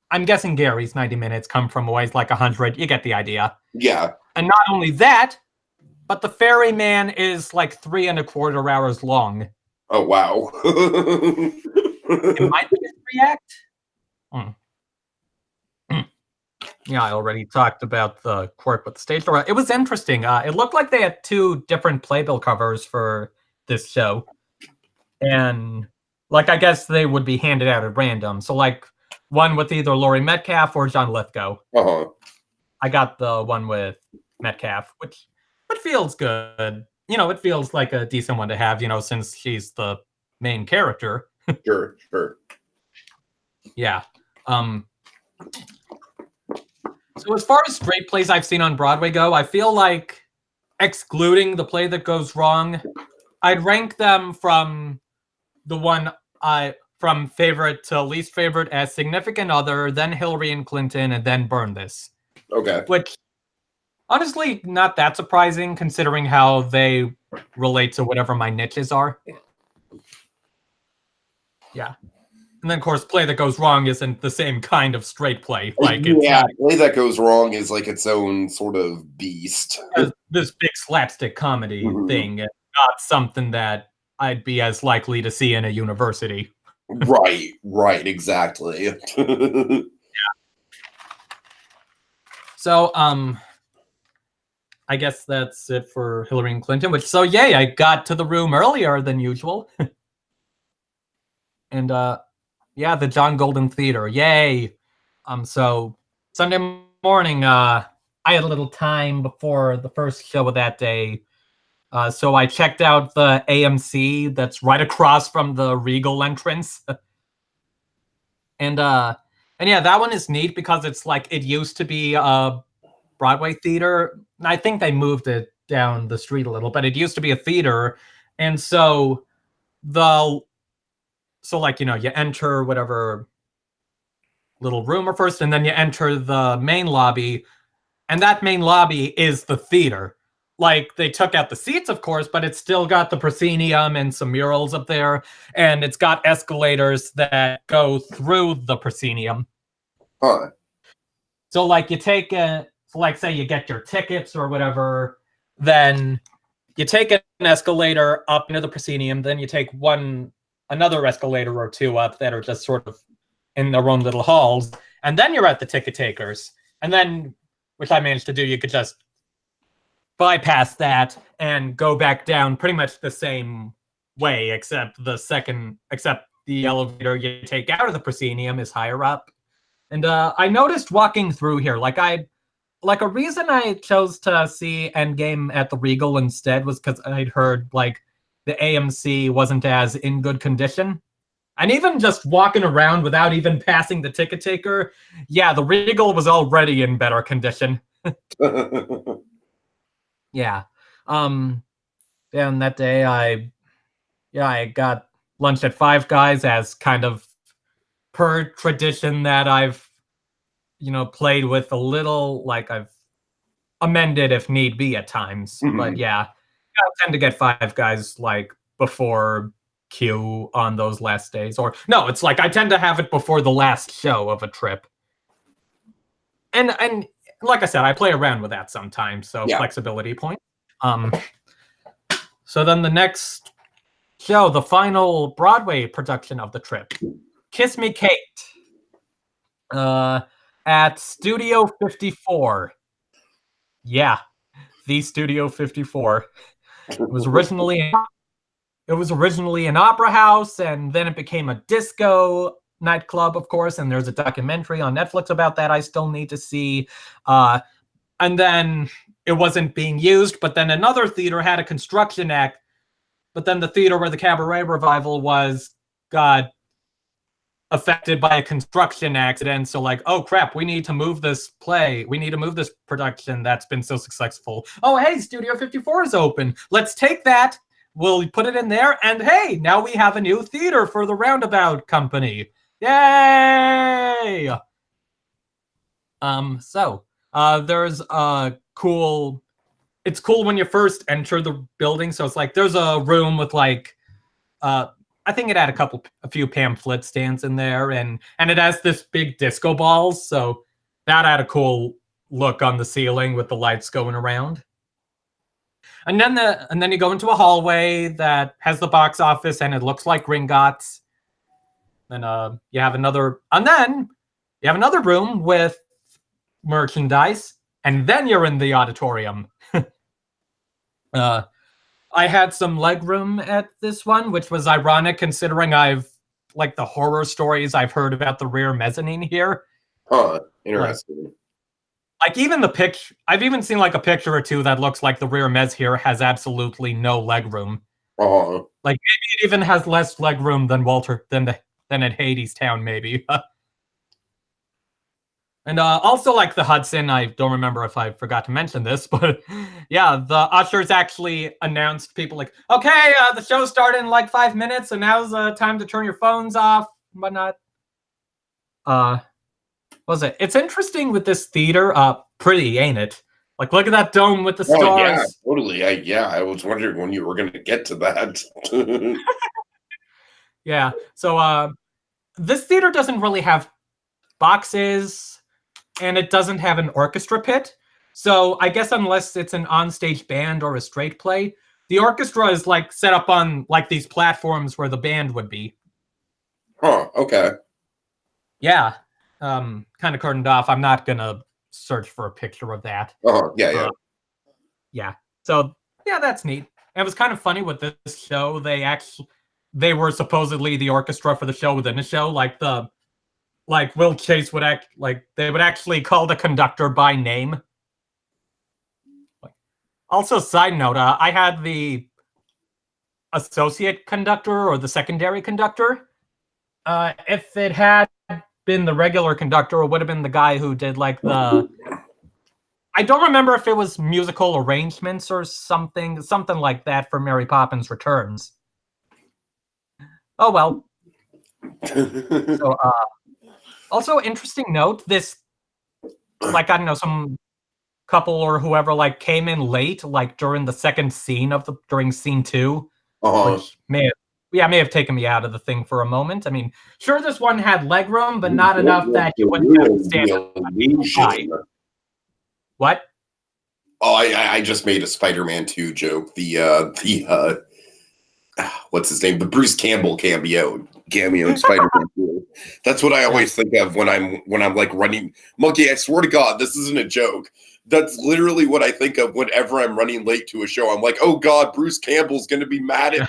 I'm guessing Gary's 90 minutes, Come From Away is like 100. You get the idea. Yeah. And not only that, but The Ferryman is like 3.25 hours long. Oh, wow. It might be a 3-act. Yeah, I already talked about the quirk with the stage door. It was interesting. It looked like they had 2 different playbill covers for this show. And, like, I guess they would be handed out at random. So, like, one with either Laurie Metcalf or John Lithgow. Uh-huh. I got the one with Metcalf, which feels good. It feels like a decent one to have, since she's the main character. Sure. Yeah. So as far as straight plays I've seen on Broadway go, I feel like, excluding The Play That Goes Wrong, I'd rank them from the one from favorite to least favorite as Significant Other, then Hillary and Clinton, and then Burn This. Okay. Which, honestly, not that surprising considering how they relate to whatever my niches are. Yeah. And then, of course, Play That Goes Wrong isn't the same kind of straight play. Like, yeah, Play That Goes Wrong is like its own sort of beast. This big slapstick comedy thing, and not something that I'd be as likely to see in a university. Right, exactly. Yeah. So, I guess that's it for Hillary and Clinton, so yay, I got to the room earlier than usual. And, yeah, the John Golden Theater, yay! So, Sunday morning, I had a little time before the first show of that day, so I checked out the AMC that's right across from the Regal entrance. And yeah, that one is neat because it's like, it used to be a Broadway theater. I think they moved it down the street a little, but it used to be a theater. And so like, you enter whatever little room first, and then you enter the main lobby, and that main lobby is the theater. Like, they took out the seats, of course, but it's still got the proscenium and some murals up there, and it's got escalators that go through the proscenium. Huh. So, like, say you get your tickets or whatever, then you take an escalator up into the proscenium, then you take another escalator or 2 up that are just sort of in their own little halls, and then you're at the ticket takers. And then, which I managed to do, you could just bypass that and go back down pretty much the same way, except the elevator you take out of the proscenium is higher up. And I noticed walking through here, a reason I chose to see Endgame at the Regal instead was because I'd heard, like, the AMC wasn't as in good condition. And even just walking around without even passing the ticket taker, yeah, the Regal was already in better condition. Yeah. And that day I got lunch at Five Guys, as kind of per tradition that I've, played with a little, like, I've amended if need be at times. But yeah, I tend to get Five Guys, like, before Q on those last days. Or, no, it's like I tend to have it before the last show of a trip. and like I said, I play around with that sometimes, so Yeah. flexibility point. So then the next show, the final Broadway production of the trip, Kiss Me Kate, at Studio 54. Yeah, the Studio 54. It was originally an opera house, and then it became a disco nightclub, of course. And there's a documentary on Netflix about that I still need to see. And then it wasn't being used, but then another theater had a construction act. But then the theater where the cabaret revival was got affected by a construction accident. So like, oh crap, we need to move this play. We need to move this production that's been so successful. Oh, hey, Studio 54 is open. Let's take that. We'll put it in there. And hey, now we have a new theater for the Roundabout Company. Yay! There's a cool... It's cool when you first enter the building. So it's like, there's a room with like... I think it had a few pamphlet stands in there, and it has this big disco balls, so that had a cool look on the ceiling with the lights going around. And then you go into a hallway that has the box office, and it looks like Gringotts. And you have another room with merchandise, and then you're in the auditorium. I had some legroom at this one, which was ironic considering I've like the horror stories I've heard about the rear mezzanine here. Huh, interesting. Like even the picture, I've even seen like a picture or two that looks like the rear mezz here has absolutely no legroom. Uh-huh. Like maybe it even has less legroom than at Hadestown, maybe. And also, like the Hudson, I don't remember if I forgot to mention this, but yeah, the ushers actually announced people like, okay, the show started in like 5 minutes, so now's time to turn your phones off and whatnot. What was it? It's interesting with this theater. Pretty, ain't it? Like, look at that dome with the stars. Oh, yeah, totally. I was wondering when you were going to get to that. Yeah, so this theater doesn't really have boxes, and it doesn't have an orchestra pit. So I guess unless it's an onstage band or a straight play, the orchestra is like set up on like these platforms where the band would be. Huh, okay. Yeah. Kind of curtained off. I'm not gonna search for a picture of that. Oh, yeah. Yeah. So yeah, that's neat. And it was kind of funny with this show. They were supposedly the orchestra for the show within the show. Like Will Chase would they would actually call the conductor by name. Also, side note, I had the associate conductor or the secondary conductor. If it had been the regular conductor, it would have been the guy who did like the... I don't remember if it was musical arrangements or something like that for Mary Poppins Returns. Oh, well. So, also, interesting note, this, like, I don't know, some couple or whoever, like, came in late, like, during the second scene during scene 2, which may have taken me out of the thing for a moment. I mean, sure, this one had legroom, but not enough that you wouldn't have to stand up. What? Oh, I just made a Spider-Man 2 joke. What's his name? The Bruce Campbell cameo in Spider-Man 2. That's what I always think of when I'm like running. Monkey, I swear to God, this isn't a joke. That's literally what I think of whenever I'm running late to a show. I'm like, oh God, Bruce Campbell's going to be mad at me.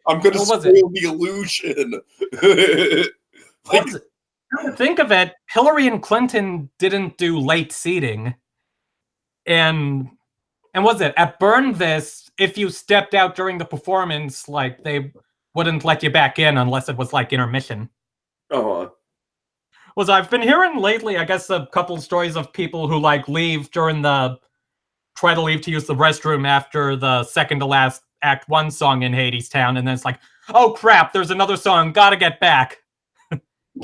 I'm going to spoil the illusion. Think of it, Hillary and Clinton didn't do late seating. And was it at Burn This, if you stepped out during the performance, like they wouldn't let you back in unless it was like intermission. Was I've been hearing lately, I guess, a couple stories of people who like try to leave to use the restroom after the second to last Act 1 song in Hadestown, and then it's like, oh crap, there's another song, gotta get back.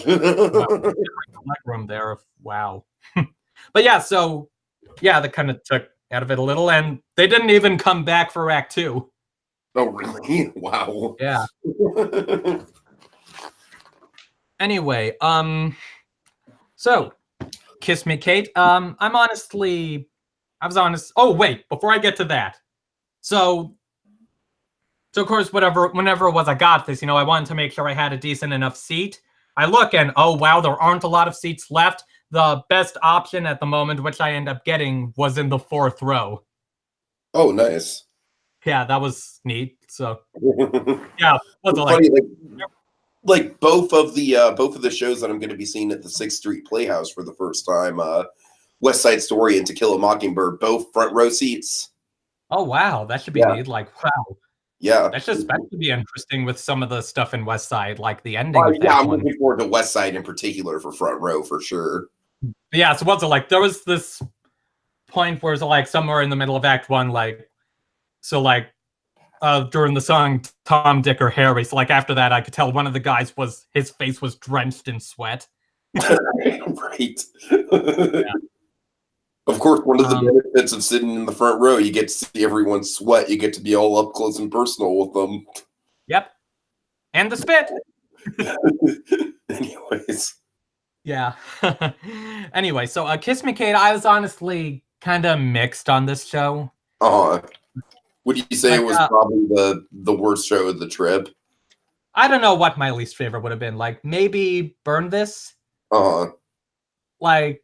Room there, wow. But yeah, so yeah, that kind of took out of it a little, and they didn't even come back for Act 2. Oh, really? Wow. Yeah. Anyway, so Kiss Me Kate. I was honest. Oh wait, before I get to that, so of course, whenever it was I got this, I wanted to make sure I had a decent enough seat. I look and oh wow, there aren't a lot of seats left. The best option at the moment, which I end up getting, was in the 4th row. Oh, nice. Yeah, that was neat. So yeah, was It's funny, like both of the shows that I'm going to be seeing at the 6th Street Playhouse for the first time, West Side Story and To Kill a Mockingbird, both front row seats. Oh wow, that should be Yeah. neat. Like wow, Yeah. that's just meant to be interesting with some of the stuff in West Side, like the ending of Yeah, that I'm one. looking forward to West Side in particular for front row for sure. But yeah, so what's it like? There was this point where it's like somewhere in the middle of Act 1, during the song Tom, Dick, or Harry. So like after that, I could tell one of the guys his face was drenched in sweat. Right. Yeah. Of course, one of the benefits of sitting in the front row, you get to see everyone sweat. You get to be all up close and personal with them. Yep. And the spit. Anyways. Yeah. Anyway, so Kiss Me Kate, I was honestly kind of mixed on this show. Would you say it was probably the worst show of the trip? I don't know what my least favorite would have been. Like maybe Burn This. Like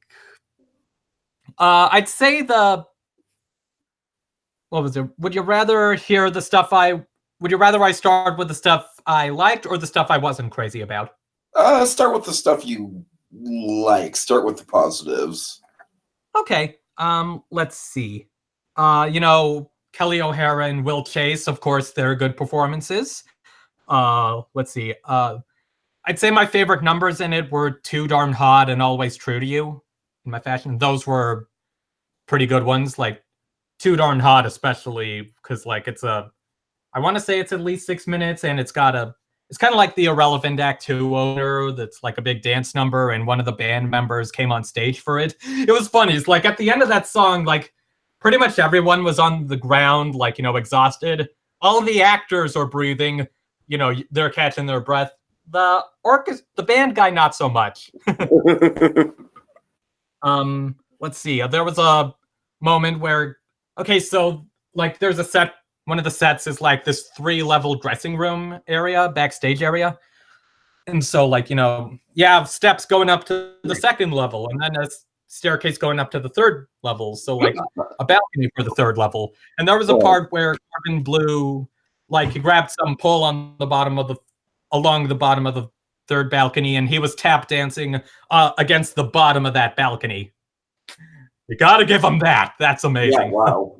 I'd say what was it? Would you rather I start with the stuff I liked or the stuff I wasn't crazy about? Start with the stuff you like. Start with the positives. Okay. Let's see. Kelly O'Hara and Will Chase, of course, they're good performances. Let's see. I'd say my favorite numbers in it were Too Darn Hot and Always True to You in my fashion. Those were pretty good ones. Like Too Darn Hot, especially because like I want to say it's at least 6 minutes, and it's kind of like the Irrelevant Act 2 opener that's like a big dance number, and one of the band members came on stage for it. It was funny. It's like at the end of that song, like pretty much everyone was on the ground, like, exhausted. All of the actors are breathing, they're catching their breath. The band guy, not so much. Let's see. There was a moment where, so like there's a set. One of the sets is like this 3-level dressing room area, backstage area. And so like, you have steps going up to the 2nd level and then a staircase going up to the 3rd level. So like a balcony for the 3rd level. And there was a part where Corbin Blue, like he grabbed some pole along the bottom of the 3rd balcony, and he was tap dancing against the bottom of that balcony. You gotta give him that. That's amazing. Yeah, wow.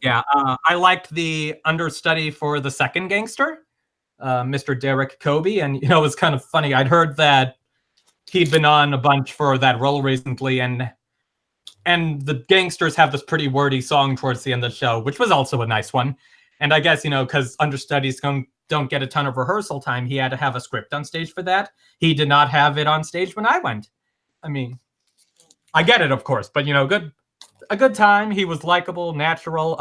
Yeah, I liked the understudy for the 2nd gangster, Mr. Derek Kobe, and it was kind of funny. I'd heard that he'd been on a bunch for that role recently, and the gangsters have this pretty wordy song towards the end of the show, which was also a nice one. And I guess, because understudies don't get a ton of rehearsal time, he had to have a script on stage for that. He did not have it on stage when I went. I mean, I get it, of course, but, a good time. He was likable, natural,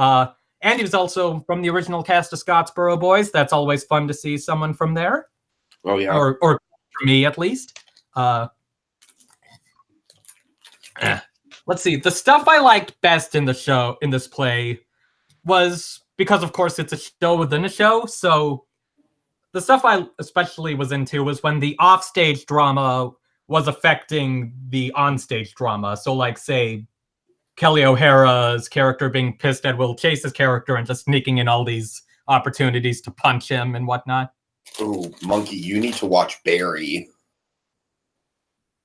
and he was also from the original cast of Scottsboro Boys. That's always fun to see someone from there. Oh, yeah. Or for me, at least. Let's see. The stuff I liked best in this play was, because, of course, it's a show within a show, so the stuff I especially was into was when the offstage drama was affecting the onstage drama. So, like, say, Kelly O'Hara's character being pissed at Will Chase's character and just sneaking in all these opportunities to punch him and whatnot. Oh, Monkey, you need to watch Barry.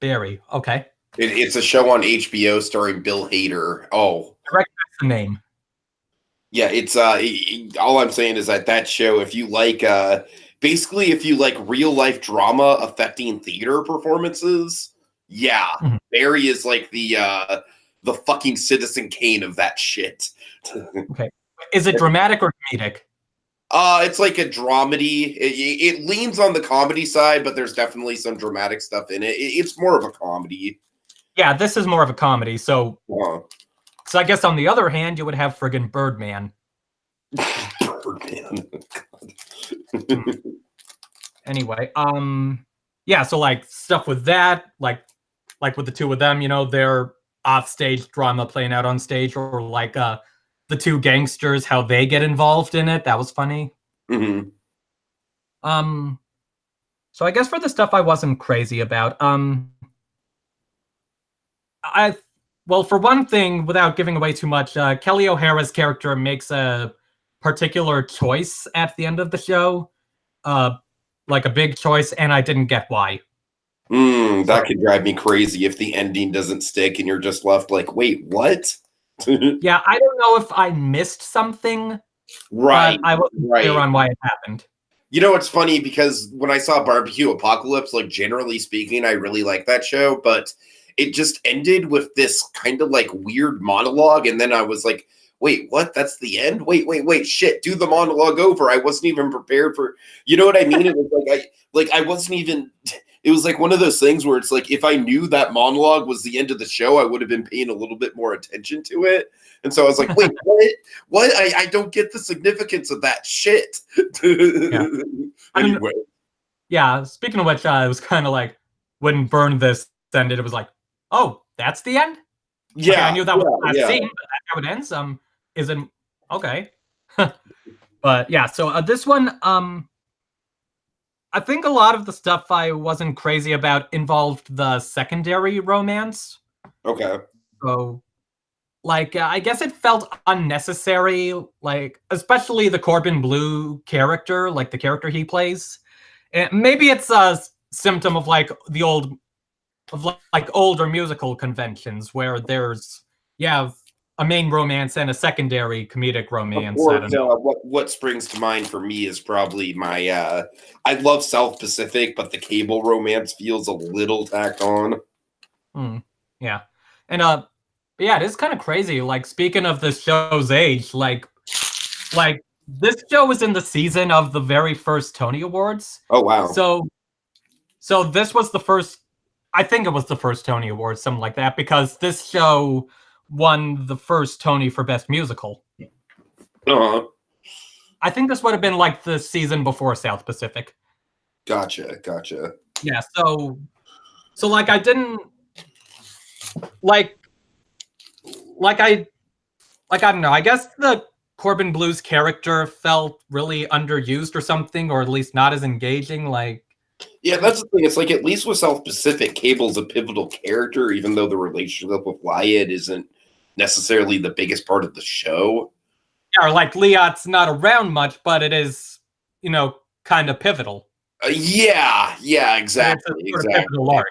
Barry, okay. It's a show on HBO starring Bill Hader. Oh. I recognize the name. Yeah, it's all I'm saying is that show, if you like basically if you like real life drama affecting theater performances, yeah. Mm-hmm. Barry is like the fucking Citizen Kane of that shit. Okay. Is it dramatic or comedic? It's like a dramedy. It leans on the comedy side, but there's definitely some dramatic stuff in it. It's more of a comedy. Yeah, this is more of a comedy. So, so I guess on the other hand, you would have friggin' Birdman. Birdman. Anyway, yeah. So like stuff with that, like like with the two of them, their off-stage drama playing out on stage, or like the two gangsters, how they get involved in it. That was funny. Mm-hmm. So I guess for the stuff I wasn't crazy about, I well, for one thing, without giving away too much, Kelly O'Hara's character makes a particular choice at the end of the show, like a big choice, and I didn't get why. That could drive me crazy if the ending doesn't stick and you're just left like, wait, what? Yeah, I don't know if I missed something, Right, but I wasn't clear on why it happened. You know, it's funny because when I saw Barbecue Apocalypse, like generally speaking, I really like that show, but it just ended with this kind of like weird monologue. And then I was like, wait, what? That's the end? Wait, shit, do the monologue over. I wasn't even prepared for, you know what I mean? It was I wasn't even, it was like one of those things where it's like, if I knew that monologue was the end of the show, I would have been paying a little bit more attention to it. And so I was like, wait, what? I don't get the significance of that shit. Yeah. Anyway. Yeah, speaking of which, it was kind of like when Burn This ended, it was like, oh, that's the end? Yeah. Okay, I knew that was the last scene, but that's how it ends. Isn't okay. But yeah, so this one, I think a lot of the stuff I wasn't crazy about involved the secondary romance. Okay. So, like, I guess it felt unnecessary, like, especially the Corbin Bleu character, like the character he plays. And maybe it's a symptom of like the older musical conventions where there's a main romance and a secondary comedic romance. Or, I don't know. what springs to mind for me is probably my I love South Pacific, but the Cable romance feels a little tacked on. Yeah. And yeah, it is kind of crazy. Like, speaking of this show's age, like this show was in the season of the very first Tony Awards. Oh wow. So this was the first, I think it was the first Tony Awards, something like that, because this show won the first Tony for Best Musical. Uh-huh. I think this would have been like the season before South Pacific. Gotcha. Yeah, so like I didn't like I don't know, I guess the Corbin Bleu's character felt really underused or something, or at least not as engaging. Like, yeah, that's the thing. It's like, at least with South Pacific, Cable's a pivotal character, even though the relationship with Wyatt isn't necessarily the biggest part of the show. Yeah, or like Liat's not around much, but it is, kind of pivotal. Yeah, exactly. It's a sort of pivotal arc.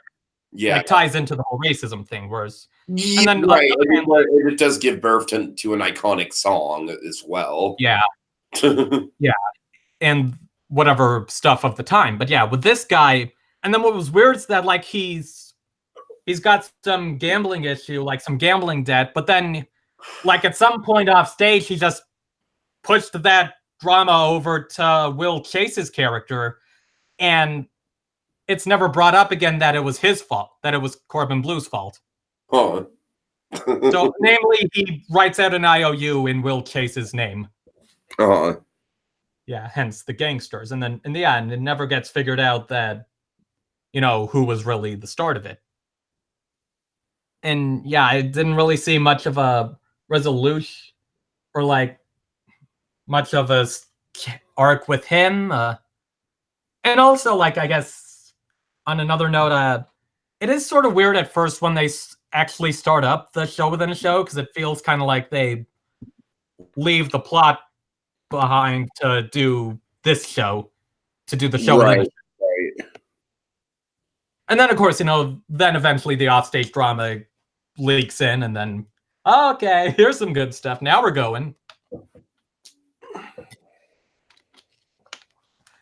Yeah, like ties into the whole racism thing. Whereas, and then right, it does give birth to an iconic song as well. Yeah, yeah, and whatever stuff of the time. But yeah, with this guy, and then what was weird is that like he's got some gambling issue, like some gambling debt, but then like at some point off stage, he just pushed that drama over to Will Chase's character, and it's never brought up again that it was his fault, that it was Corbin Bleu's fault. Huh. So, namely, he writes out an IOU in Will Chase's name. Uh-huh. Yeah, hence the gangsters. And then in the end, it never gets figured out that, who was really the start of it. And yeah, I didn't really see much of a resolution or like much of a arc with him. And also, like, I guess on another note, it is sort of weird at first when they actually start up the show within a show, because it feels kind of like they leave the plot behind to do this show, to do the show within a show. Right. And then, of course, then eventually the offstage drama leaks in, and then, okay, here's some good stuff. Now we're going.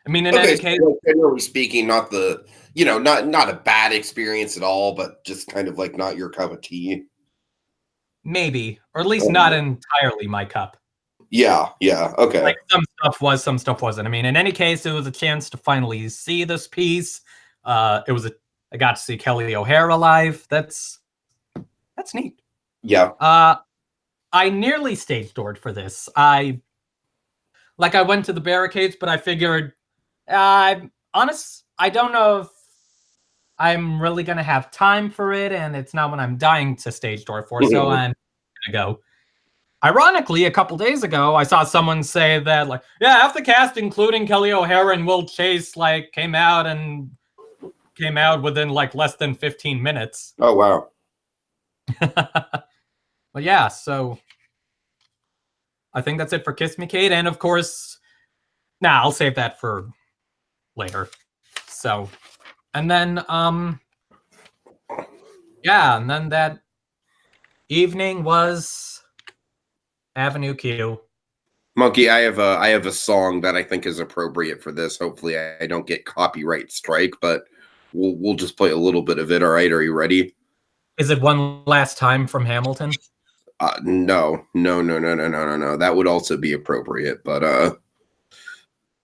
I mean, in any case, generally speaking, not the not a bad experience at all, but just kind of like not your cup of tea. Maybe, or at least not entirely my cup. Yeah, okay. Like, some stuff was, some stuff wasn't. I mean, in any case, it was a chance to finally see this piece. I got to see Kelly O'Hara live. That's neat. Yeah. I nearly stage doored for this. I went to the barricades, but I figured, I'm honest, I don't know if I'm really gonna have time for it, and it's not when I'm dying to stage door for, so I'm gonna go. Ironically, a couple days ago, I saw someone say that, like, yeah, half the cast, including Kelly O'Hara and Will Chase, like, came out within like less than 15 minutes. Oh wow. But yeah, so I think that's it for Kiss Me Kate, and of course, I'll save that for later. So, and then yeah, and then that evening was Avenue Q. Monkey, I have a song that I think is appropriate for this. Hopefully I don't get copyright strike, but we'll just play a little bit of it. All right, are you ready? Is it One Last Time from Hamilton? No. That would also be appropriate, but all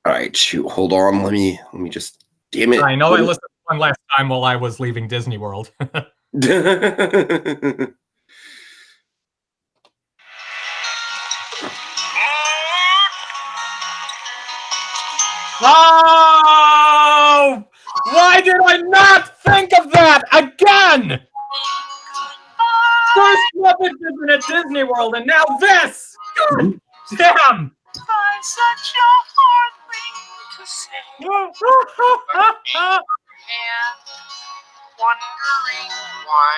right, shoot, hold on. Let me just, damn it. I know I listened to One Last Time while I was leaving Disney World. Oh! Why did I not think of that again? First Muppet visit at Disney World, and now this! God damn! Such a hard thing to say. Wondering why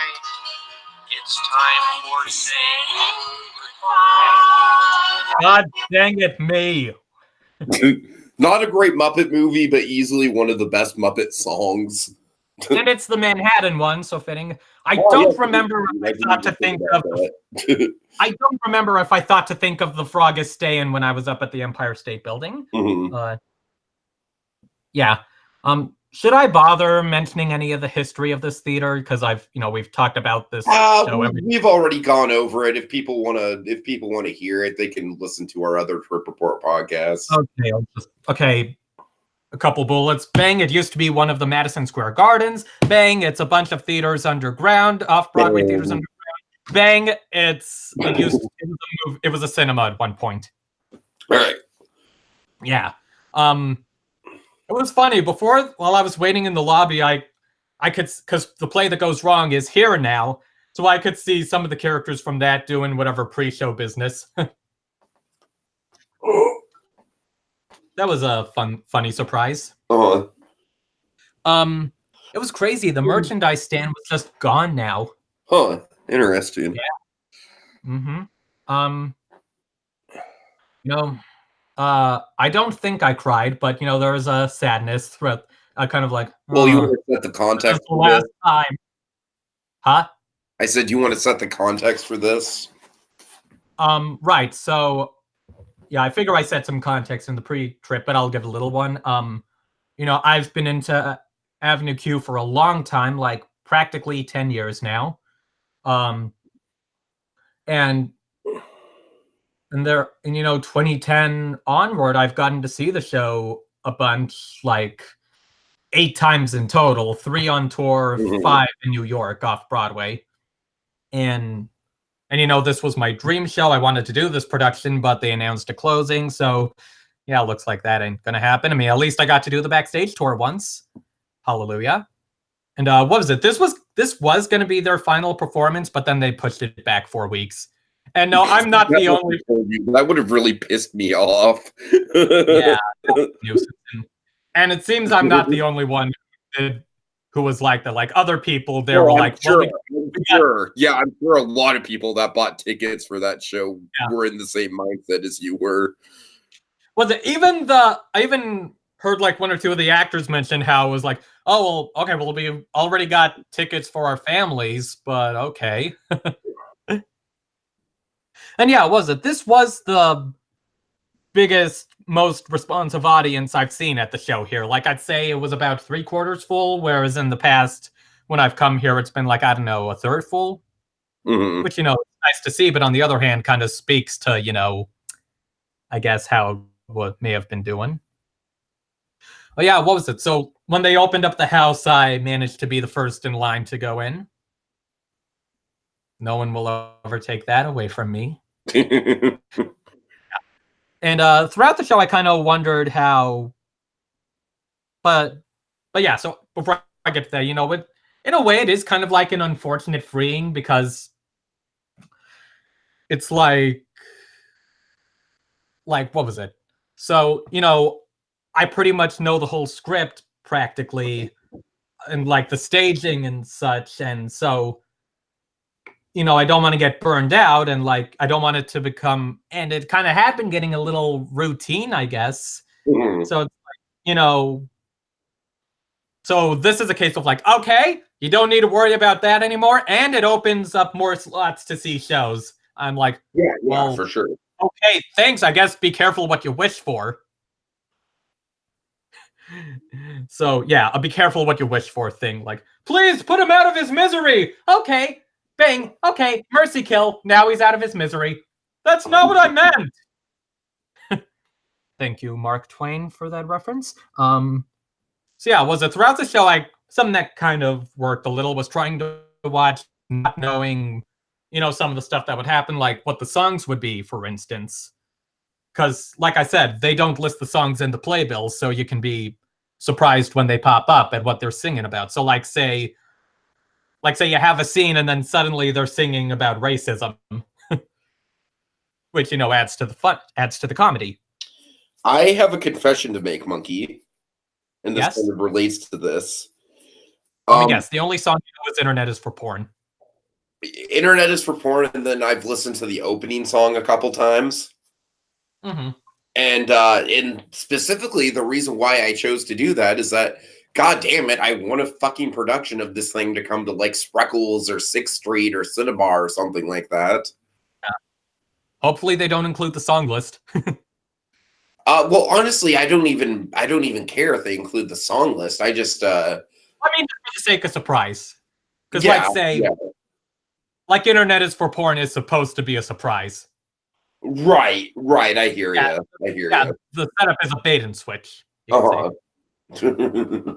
it's time for saying goodbye. God dang it, me. Not a great Muppet movie, but easily one of the best Muppet songs. And it's the Manhattan one, so fitting. I don't remember if I thought to think of I don't remember if I thought to think of the Froggish Stay-In when I was up at the Empire State Building. Yeah. Should I bother mentioning any of the history of this theater? Because we've talked about this show. We've already gone over it. If people want to hear it, they can listen to our other Trip Report podcast. Okay. A couple bullets. Bang, it used to be one of the Madison Square Gardens. Bang, it's a bunch of theaters underground, off-Broadway theaters underground. Bang, it was a cinema at one point. All right. Yeah. It was funny. While I was waiting in the lobby, I could, because the play that goes wrong is Here Now, so I could see some of the characters from that doing whatever pre-show business. That was a funny surprise. It was crazy. The merchandise stand was just gone now. Huh. Interesting. Yeah. I don't think I cried, but there was a sadness throughout. Kind of like. Well, you want to set the context for last time. Huh? I said you want to set the context for this. Right. So. Yeah, I figure I set some context in the pre-trip, but I'll give a little one. I've been into Avenue Q for a long time, like practically 10 years now. And 2010 onward, I've gotten to see the show a bunch, like 8 times in total, 3 on tour, 5 in New York off Broadway. And this was my dream show. I wanted to do this production, but they announced a closing. So, yeah, looks like that ain't going to happen. I mean, at least I got to do the backstage tour once. Hallelujah. And what was it? This was going to be their final performance, but then they pushed it back 4 weeks. And no, I'm not the only. That would have really pissed me off. Yeah. And it seems I'm not the only one who was like that. Like other people there were like, I'm sure a lot of people that bought tickets for that show were in the same mindset as you were. Was it I even heard like 1 or 2 of the actors mention how it was like, oh, well, okay, well, we already got tickets for our families, but okay. And yeah, this was the biggest, most responsive audience I've seen at the show here. Like, I'd say it was about 3/4 full, whereas in the past, when I've come here, it's been like, I don't know, 1/3 full. Which, it's nice to see, but on the other hand, kind of speaks to, I guess how what may have been doing. Oh yeah, what was it? So when they opened up the house, I managed to be the first in line to go in. No one will ever take that away from me. And throughout the show, I kind of wondered how, but yeah. So before I get that. In a way, it is kind of like an unfortunate freeing because it's like what was it? So, I pretty much know the whole script practically and like the staging and such. And so, I don't want to get burned out and like I don't want it to become, and it kind of had been getting a little routine, I guess. So it's like, so this is a case of like, okay, you don't need to worry about that anymore, and it opens up more slots to see shows. I'm like, yeah, well, for sure. Okay, thanks. I guess be careful what you wish for. So yeah, a be careful what you wish for thing. Like, please put him out of his misery. Okay, bang. Okay, mercy kill. Now he's out of his misery. That's not what I meant. Thank you, Mark Twain, for that reference. So yeah, was it throughout the show? Something that kind of worked a little was trying to watch, not knowing, some of the stuff that would happen, like what the songs would be, for instance. Because, like I said, they don't list the songs in the playbills, so you can be surprised when they pop up at what they're singing about. So, say you have a scene and then suddenly they're singing about racism, which adds to the fun, adds to the comedy. I have a confession to make, Monkey, and this Yes? kind of relates to this. Let me guess. The only song you know is "Internet is for Porn." Internet is for porn, and then I've listened to the opening song a couple times. Mm-hmm. And specifically, the reason why I chose to do that is that, god damn it, I want a fucking production of this thing to come to like Spreckles or 6th Street or Cinnabar or something like that. Yeah. Hopefully, they don't include the song list. Well, honestly, I don't even care if they include the song list. I just, I mean, for the sake of surprise, because like Internet is for Porn is supposed to be a surprise. Right. I hear you. I hear you. The setup is a bait and switch. Uh-huh. For that song in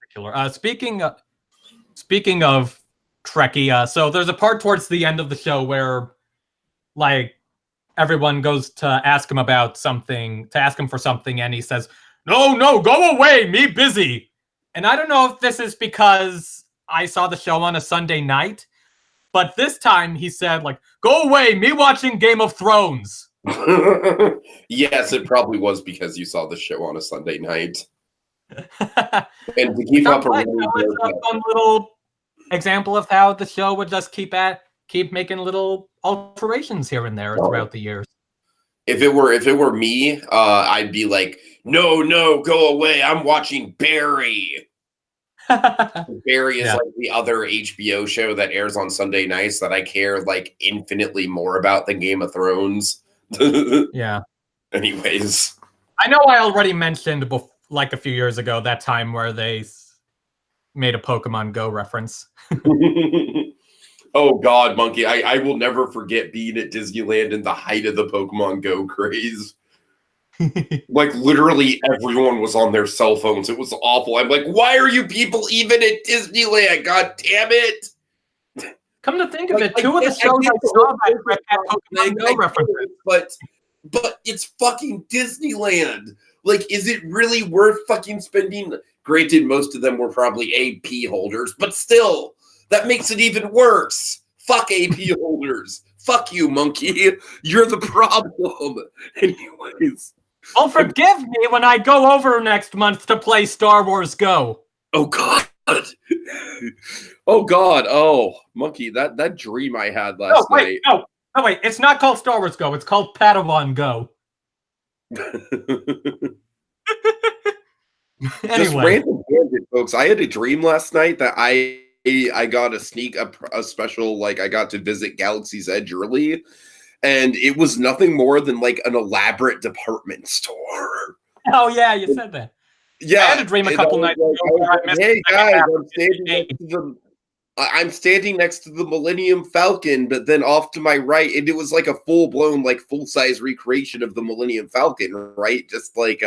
particular. Speaking of Trekkie, so there's a part towards the end of the show where, like, everyone goes to ask him about something, for something, and he says, "No, go away, me busy." And I don't know if this is because I saw the show on a Sunday night, but this time he said, like, "Go away, me watching Game of Thrones." Yes, it probably was because you saw the show on a Sunday night. And to keep up a fun little example of how the show would just keep making little alterations here and there throughout the years. If it were me, I'd be like, no, go away. I'm watching Barry. Barry is like the other HBO show that airs on Sunday nights that I care like infinitely more about than Game of Thrones. Yeah. Anyways, I know I already mentioned like a few years ago that time where they made a Pokemon Go reference. Oh God, Monkey! I will never forget being at Disneyland in the height of the Pokemon Go craze. Like literally everyone was on their cell phones. It was awful. I'm like, why are you people even at Disneyland? God damn it! Come to think of it, two of the shows I saw that had Pokemon Go references. But it's fucking Disneyland. Like, is it really worth fucking spending? Granted, most of them were probably AP holders, but still, that makes it even worse. Fuck AP holders. Fuck you, Monkey. You're the problem. Anyways. Oh, forgive me when I go over next month to play Star Wars Go. Oh, God. Oh, God. Oh, Monkey, that dream I had last night. No, wait. It's not called Star Wars Go. It's called Padawan Go. Anyway. Just random tangent, folks. I had a dream last night that I got a special, like, I got to visit Galaxy's Edge early. And it was nothing more than like an elaborate department store. Oh yeah, you said that. Yeah, I had a dream a couple nights ago. Hey guys, I'm standing next to the Millennium Falcon, but then off to my right, and it was like a full-blown, like full-size recreation of the Millennium Falcon, right? Just like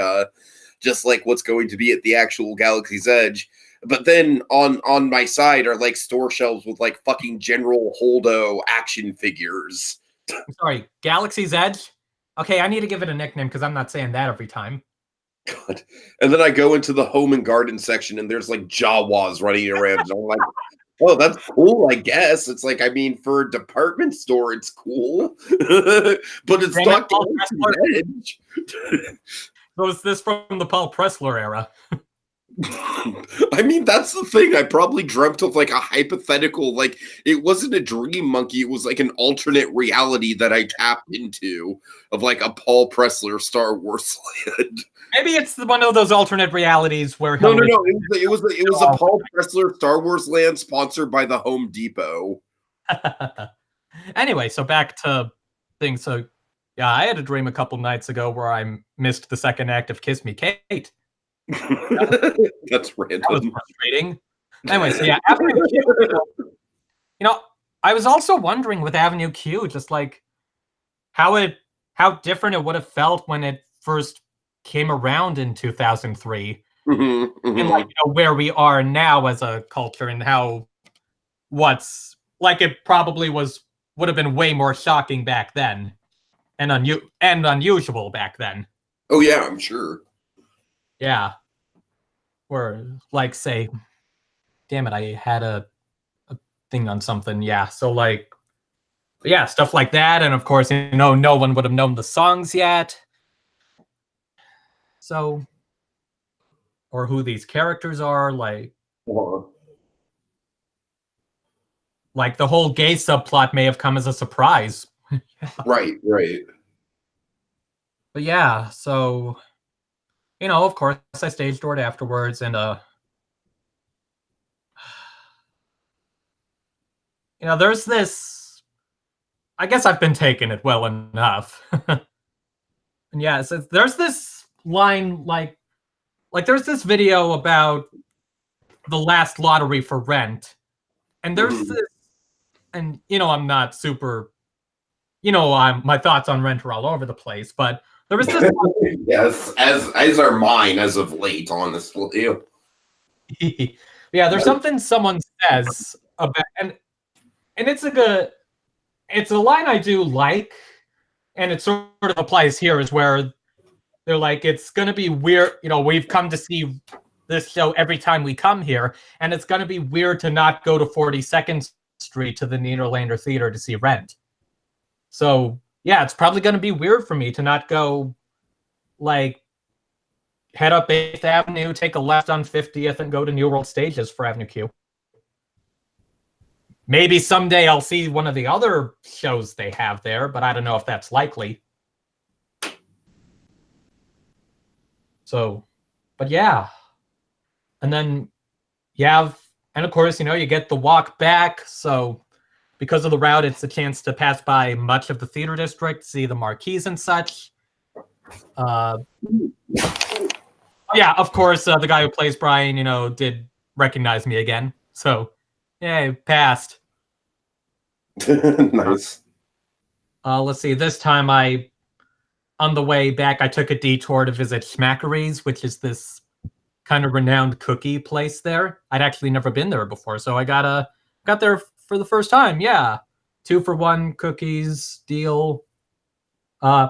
what's going to be at the actual Galaxy's Edge. But then on my side are like store shelves with like fucking General Holdo action figures. I'm sorry, Galaxy's Edge? Okay, I need to give it a nickname because I'm not saying that every time. God. And then I go into the home and garden section, and there's like Jawas running around, and I'm like, oh, that's cool, I guess. It's like, I mean, for a department store, it's cool, but it's Damn it, not Paul Galaxy's Pressler. Edge. So is this from the Paul Pressler era? I mean, that's the thing. I probably dreamt of like a hypothetical, like it wasn't a dream monkey. It was like an alternate reality that I tapped into of like a Paul Pressler Star Wars land. Maybe it's one of those alternate realities where No, Hillary. it was a Paul Pressler Star Wars land sponsored by the Home Depot. Anyway, so back to things. So, yeah, I had a dream a couple nights ago where I missed the second act of Kiss Me, Kate. That's random. That was frustrating. Anyway, so yeah, Avenue Q. I was also wondering with Avenue Q, just like how different it would have felt when it first came around in 2003, and like where we are now as a culture, and how what's like it probably would have been way more shocking back then, and unusual back then. Oh yeah, I'm sure. Yeah. Or like say, damn it, I had a thing on something. Yeah. So like, yeah, stuff like that. And of course, no one would have known the songs yet. So, or who these characters are, like the whole gay subplot may have come as a surprise. Right. But yeah, so of course, I stage doored afterwards, and there's this. I guess I've been taking it well enough. And yeah, so there's this line like there's this video about the last lottery for Rent, and there's this, and I'm not super, my thoughts on Rent are all over the place, but there was this. Yes, as are mine as of late, honestly. Yeah, there's something someone says about, and it's it's a line I do like, and it sort of applies here, is where they're like, it's gonna be weird, we've come to see this show every time we come here, and it's gonna be weird to not go to 42nd Street to the Nederlander Theater to see Rent. So yeah, it's probably gonna be weird for me to not go, like, head up 8th Avenue, take a left on 50th, and go to New World Stages for Avenue Q. Maybe someday I'll see one of the other shows they have there, but I don't know if that's likely. So, but yeah. And then and of course, you get the walk back. So because of the route, it's a chance to pass by much of the theater district, see the marquees and such. Yeah, of course, the guy who plays Brian, did recognize me again. So, yeah, passed. Nice. Let's see. This time, on the way back, I took a detour to visit Schmackery's, which is this kind of renowned cookie place there. I'd actually never been there before, so I got there for the first time. Yeah, 2-for-1 cookies deal. It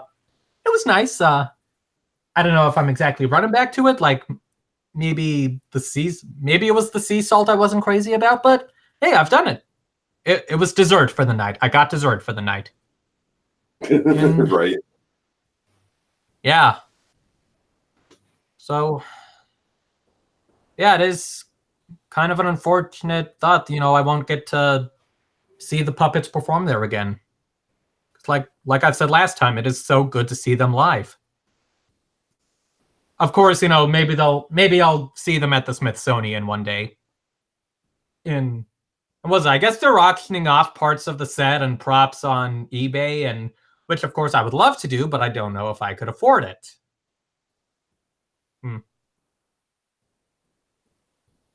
was nice. I don't know if I'm exactly running back to it. Like maybe it was the sea salt I wasn't crazy about, but hey, I've done it. It was dessert for the night. I got dessert for the night. And, right. Yeah. So, yeah, it is kind of an unfortunate thought. I won't get to see the puppets perform there again. It's like I've said last time, it is so good to see them live. Of course, maybe I'll see them at the Smithsonian one day. I guess they're auctioning off parts of the set and props on eBay, and which of course I would love to do, but I don't know if I could afford it.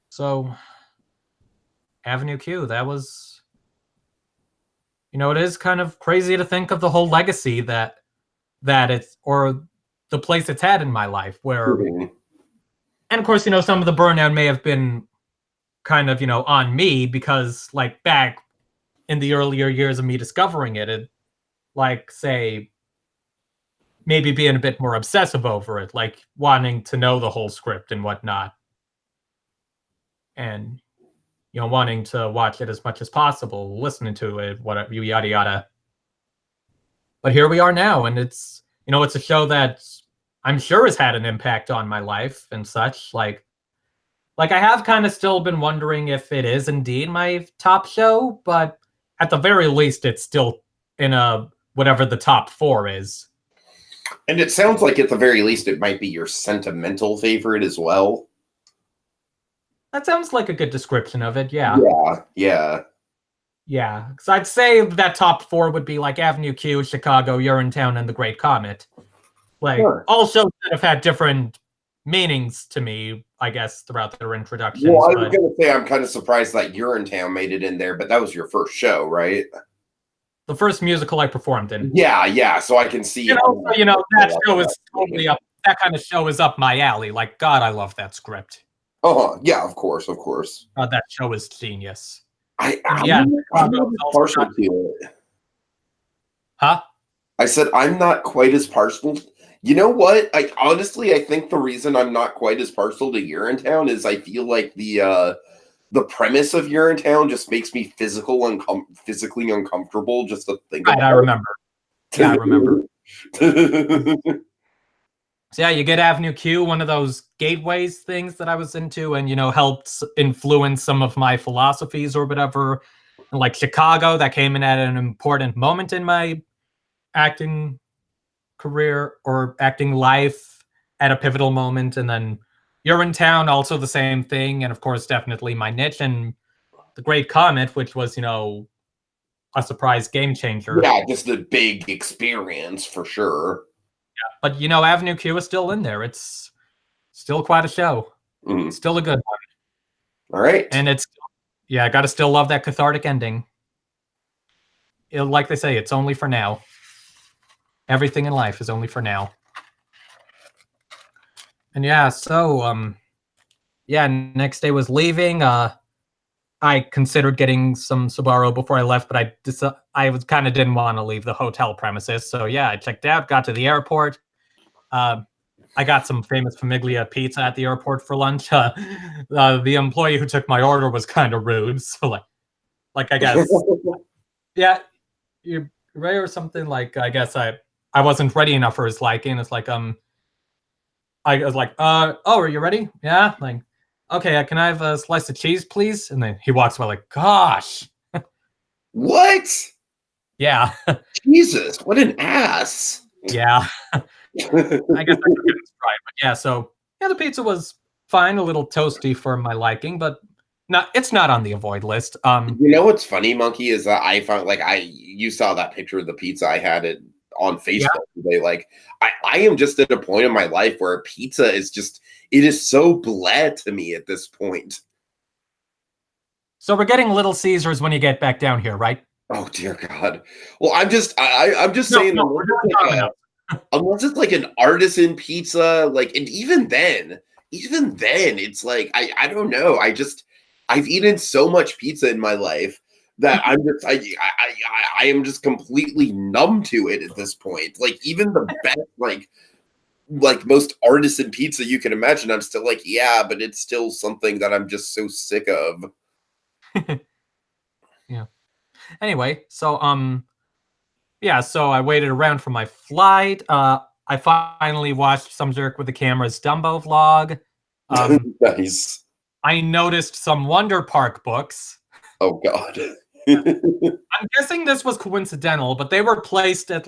So, Avenue Q, that was, it is kind of crazy to think of the whole legacy that it's, or the place it's had in my life, where, and of course, some of the burnout may have been kind of, on me, because like back in the earlier years of me discovering it, like say, maybe being a bit more obsessive over it, like wanting to know the whole script and whatnot. And, wanting to watch it as much as possible, listening to it, whatever, yada, yada. But here we are now, and it's a show that I'm sure has had an impact on my life and such. Like I have kind of still been wondering if it is indeed my top show, but at the very least, it's still in whatever the top 4 is. And it sounds like at the very least it might be your sentimental favorite as well. That sounds like a good description of it, yeah. Yeah. Yeah, because I'd say that top 4 would be like Avenue Q, Chicago, Urinetown, and The Great Comet. Like, Sure. all shows that have had different meanings to me, I guess, throughout their introductions. Well, I was going to say I'm kind of surprised that Urinetown made it in there, but that was your first show, right? The first musical I performed in. Yeah, so I can see. That show is totally up. That kind of show is up my alley. Like, God, I love that script. Yeah, of course. That show is genius. I'm not partial to it. Huh? I said I'm not quite as partial. You know what? Honestly, I think the reason I'm not quite as partial to Urinetown is I feel like the premise of Urinetown just makes me physically uncomfortable just to think about. I remember. Yeah, I remember. So yeah, you get Avenue Q, one of those gateways things that I was into, and helped influence some of my philosophies or whatever. And like Chicago, that came in at an important moment in my acting career or acting life at a pivotal moment. And then Urinetown, also the same thing, and of course, definitely my niche. And The Great Comet, which was a surprise game changer. Yeah, just a big experience for sure. Yeah, but Avenue Q is still in there. It's still quite a show. Mm. Still a good one. All right. And I gotta still love that cathartic ending. Like they say, it's only for now. Everything in life is only for now. And next day was leaving. I considered getting some Sbarro before I left, but I kind of didn't want to leave the hotel premises. So yeah, I checked out, got to the airport. I got some famous Famiglia pizza at the airport for lunch. The employee who took my order was kind of rude. So like I guess, yeah, you're right or something. Like I guess I wasn't ready enough for his liking. It's like I was like, oh, are you ready? Yeah, like. Okay, can I have a slice of cheese, please? And then he walks away like, gosh. What? Yeah. Jesus, what an ass. Yeah. I guess I could get this right. But yeah, so the pizza was fine, a little toasty for my liking, but it's not on the avoid list. You know what's funny, Monkey, is that I found you saw that picture of the pizza I had it on Facebook today. Like I am just at a point in my life where pizza is just it is so bleh to me at this point. So we're getting Little Caesars when you get back down here, right? Oh dear God. Well, I'm just saying unless it's like an artisan pizza, like, and even then it's like I don't know. I've eaten so much pizza in my life that I am just completely numb to it at this point. Like even the best like most artisan pizza you can imagine, I'm still like, yeah, but it's still something that I'm just so sick of. Yeah. Anyway, so so I waited around for my flight. I finally watched Some Jerk with the Camera's Dumbo vlog. Nice. I noticed some Wonder Park books. Oh God. I'm guessing this was coincidental, but they were placed at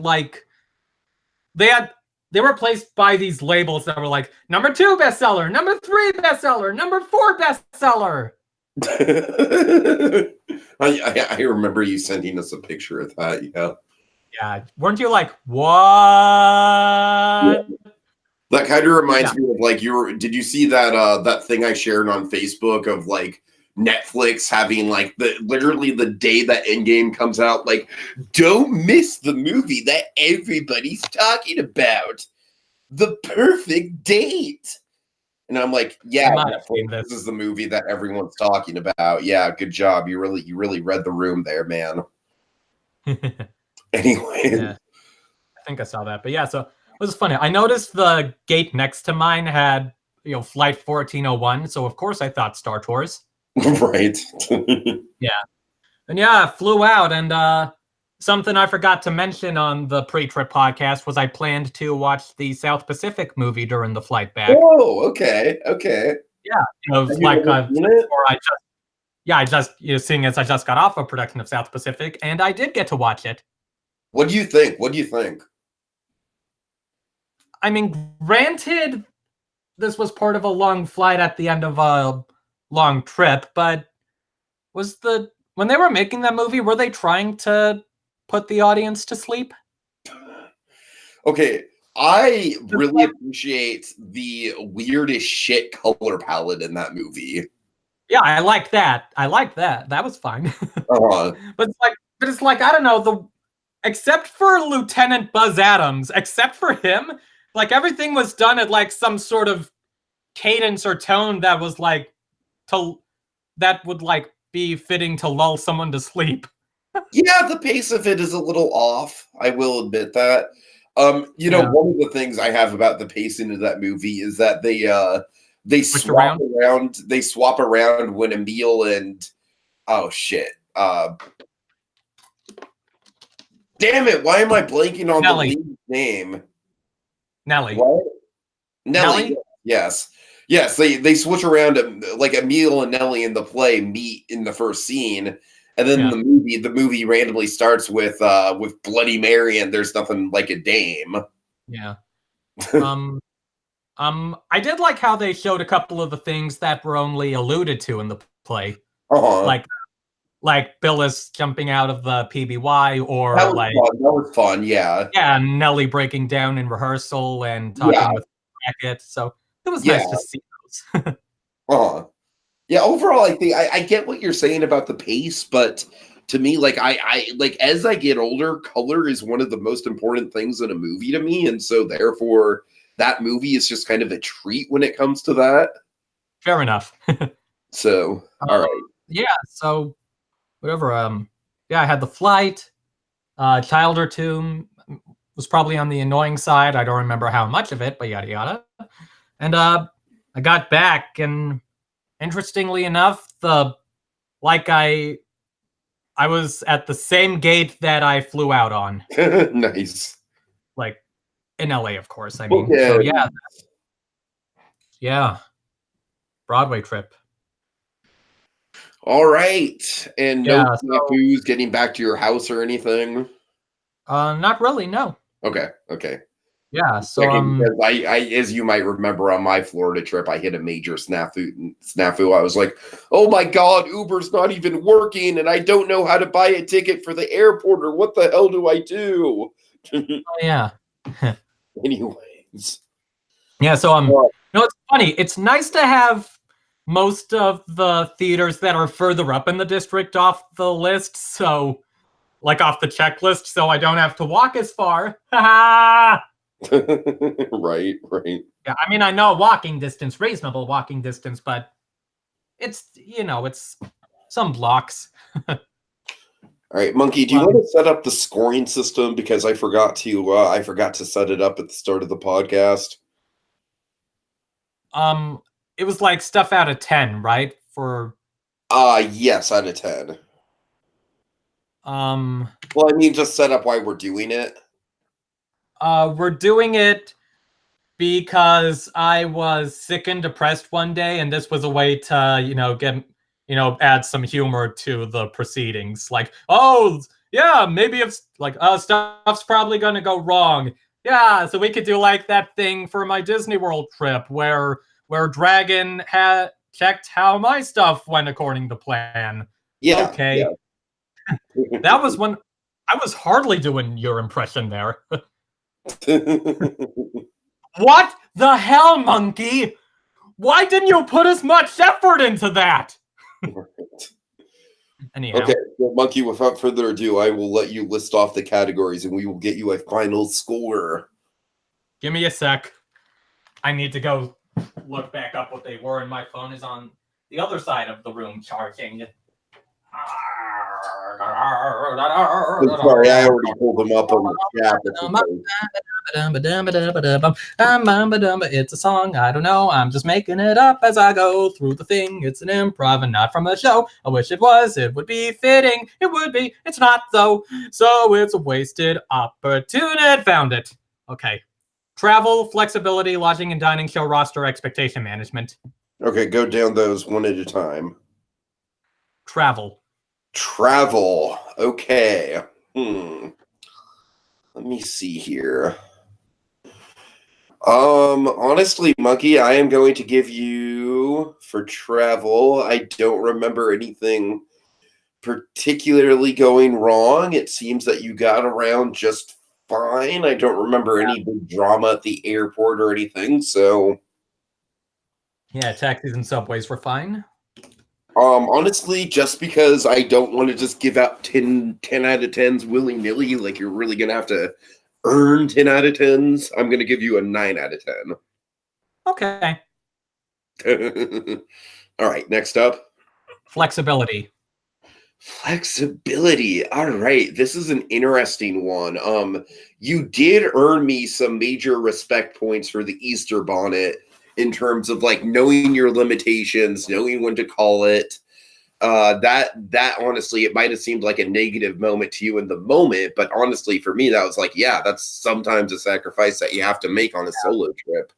they were placed by these labels that were like number 2 bestseller, number 3 bestseller, number 4 bestseller. I remember you sending us a picture of that. Yeah, weren't you like, what? Yeah. That kind of reminds me of did you see that thing I shared on Facebook of Netflix having literally the day that Endgame comes out, don't miss the movie that everybody's talking about, The Perfect Date. And I'm like, yeah, this is the movie that everyone's talking about. Yeah, good job. You really read the room there, man. Anyway. Yeah, I think I saw that. But yeah, so was funny. I noticed the gate next to mine had, flight 1401, so of course I thought Star Tours. Right. Yeah. And yeah, I flew out, and something I forgot to mention on the pre-trip podcast was I planned to watch the South Pacific movie during the flight back. Oh, okay. Okay. Yeah, Have you ever seen it? Seeing as I just got off a production of South Pacific, and I did get to watch it. What do you think? What do you think? I mean, granted, this was part of a long flight at the end of a long trip, but when they were making that movie, were they trying to put the audience to sleep? Okay, I really appreciate the weirdest shit color palette in that movie. Yeah, I like that. That was fine. Uh-huh. But it's like I don't know, except for Lieutenant Buzz Adams, except for him, like everything was done at like some sort of cadence or tone that was like that would like be fitting to lull someone to sleep. Yeah, the pace of it is a little off. I will admit that. One of the things I have about the pacing of that movie is that they swap around. They swap around when Emil and oh shit. Damn it! Why am I blanking on Nelly. the lead's name? Nelly. What? Nelly. Yes. Yes. They switch around. Like Emil and Nelly in the play meet in the first scene. And then the movie randomly starts with Bloody Mary and there's nothing like a dame. Yeah. I did like how they showed a couple of the things that were only alluded to in the play. Uh-huh. Like Billis jumping out of the PBY, or that was fun, yeah. Yeah, Nelly breaking down in rehearsal and talking with Brackett. So it was nice to see those. Uh-huh. Yeah, overall, I think I get what you're saying about the pace, but to me, like I like as I get older, color is one of the most important things in a movie to me, and so therefore that movie is just kind of a treat when it comes to that. Fair enough. So, all right. Yeah, so whatever. I had the flight. Child or two was probably on the annoying side. I don't remember how much of it, but yada yada. And I got back, and interestingly enough, I was at the same gate that I flew out on. Nice. Like in LA, of course. I mean, so yeah. Yeah. Broadway trip. All right. And no snafus getting back to your house or anything? Not really, no. Okay. Yeah, so I as you might remember on my Florida trip, I hit a major snafu. I was like, oh my god, Uber's not even working, and I don't know how to buy a ticket for the airport, or what the hell do I do? Oh yeah. Anyways. Yeah, so it's funny. It's nice to have most of the theaters that are further up in the district off the list, so like off the checklist, so I don't have to walk as far. Right. Yeah, I mean, I know walking distance, reasonable walking distance, but it's it's some blocks. All right, Monkey, do you want to set up the scoring system, because I forgot to set it up at the start of the podcast? It was like stuff out of 10, right? For yes, out of 10. Well, I mean, just set up why we're doing it. We're doing it because I was sick and depressed one day, and this was a way to, get, add some humor to the proceedings. Like, oh, yeah, maybe it's like, stuff's probably gonna go wrong. Yeah, so we could do like that thing for my Disney World trip where Dragon had checked how my stuff went according to plan. Yeah. Okay. Yeah. That was when I was hardly doing your impression there. What the hell, Monkey? Why didn't you put as much effort into that? Anyhow. Okay, well, Monkey, without further ado, I will let you list off the categories, and we will get you a final score. Give me a sec. I need to go look back up what they were, and my phone is on the other side of the room charging. I'm sorry, I already pulled them up on the chat. It's a song, I don't know, I'm just making it up as I go through the thing. It's an improv and not from a show. I wish it was, it would be fitting. It would be, it's not though. So it's a wasted opportunity. Found it. Okay. Travel, flexibility, lodging and dining, show roster, expectation management. Okay, go down those one at a time. Travel. Travel. Okay. Let me see here. Honestly, Monkey, I am going to give you for travel. I don't remember anything particularly going wrong. It seems that you got around just fine. I don't remember any big drama at the airport or anything, so Yeah, taxis and subways were fine. honestly, just because I don't want to just give out 10 out of 10s willy-nilly, like you're really gonna have to earn 10 out of 10s, I'm gonna give you a 9 out of 10. Okay. All right, next up. Flexibility. Flexibility. All right, this is an interesting one. You did earn me some major respect points for the Easter bonnet in terms of like knowing your limitations, knowing when to call it. That honestly, it might have seemed like a negative moment to you in the moment, but honestly, for me, that was like, yeah, that's sometimes a sacrifice that you have to make on a solo trip.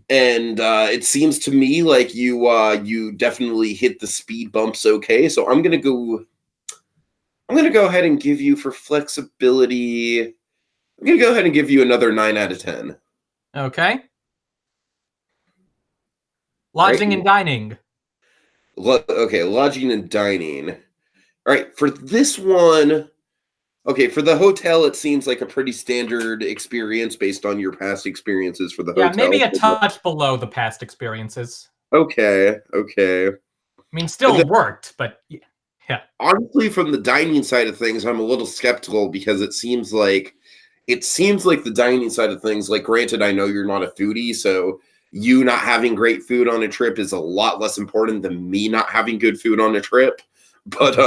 And it seems to me like you definitely hit the speed bumps okay. So I'm gonna go ahead and give you for flexibility. I'm gonna go ahead and give you another 9 out of 10. Okay. Lodging Right? and dining. Okay, lodging and dining. All right, for this one, okay, for the hotel, it seems like a pretty standard experience based on your past experiences for the Yeah, hotel. maybe a touch below the past experiences. Okay. I mean, still worked, but yeah. Honestly, from the dining side of things, I'm a little skeptical because it seems like the dining side of things, like granted, I know you're not a foodie, so you not having great food on a trip is a lot less important than me not having good food on a trip. But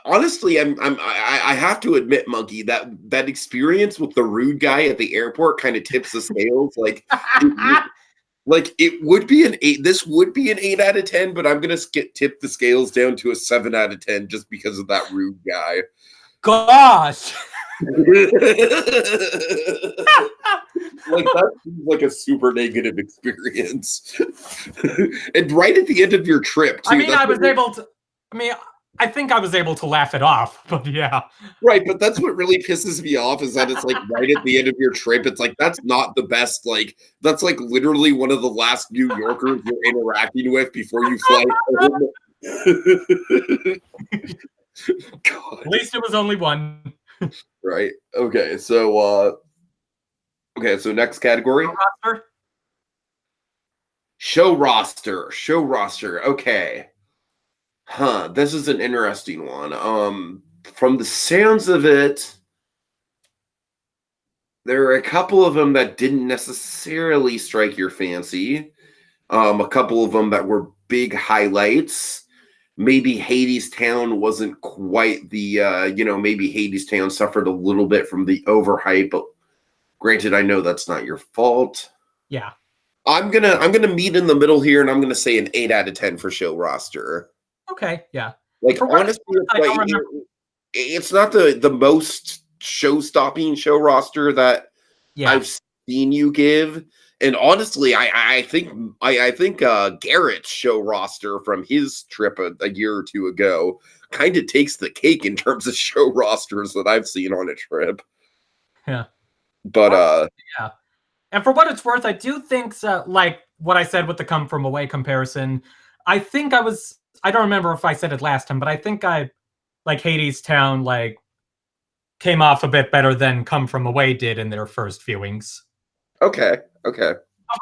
honestly, I have to admit, Monkey, that experience with the rude guy at the airport kind of tips the scales. Like it would be an 8. This would be an 8 out of 10, but I'm gonna tip the scales down to a 7 out of 10 just because of that rude guy. Gosh. Like that seems like a super negative experience. And right at the end of your trip, too. I mean, I think I was able to laugh it off, but yeah. Right, but that's what really pisses me off is that it's like right at the end of your trip. It's like that's not the best. Like that's like literally one of the last New Yorkers you're interacting with before you fly home. God. At least it was only one. Right. Okay. So next category. Show roster. Okay. Huh. This is an interesting one. From the sounds of it, there are a couple of them that didn't necessarily strike your fancy. A couple of them that were big highlights. Maybe Hadestown wasn't quite the maybe Hadestown suffered a little bit from the overhype, but granted, I know that's not your fault. Yeah. I'm gonna meet in the middle here, and I'm gonna say an 8 out of 10 for show roster. Okay, yeah. Like honestly, it's not the most show-stopping show roster that I've seen you give. And honestly, I think Garrett's show roster from his trip a year or two ago kind of takes the cake in terms of show rosters that I've seen on a trip. Yeah. But yeah. And for what it's worth, I do think like what I said with the come from away comparison, I think I don't remember if I said it last time, but I think like Hadestown like came off a bit better than Come From Away did in their first viewings. Okay. Of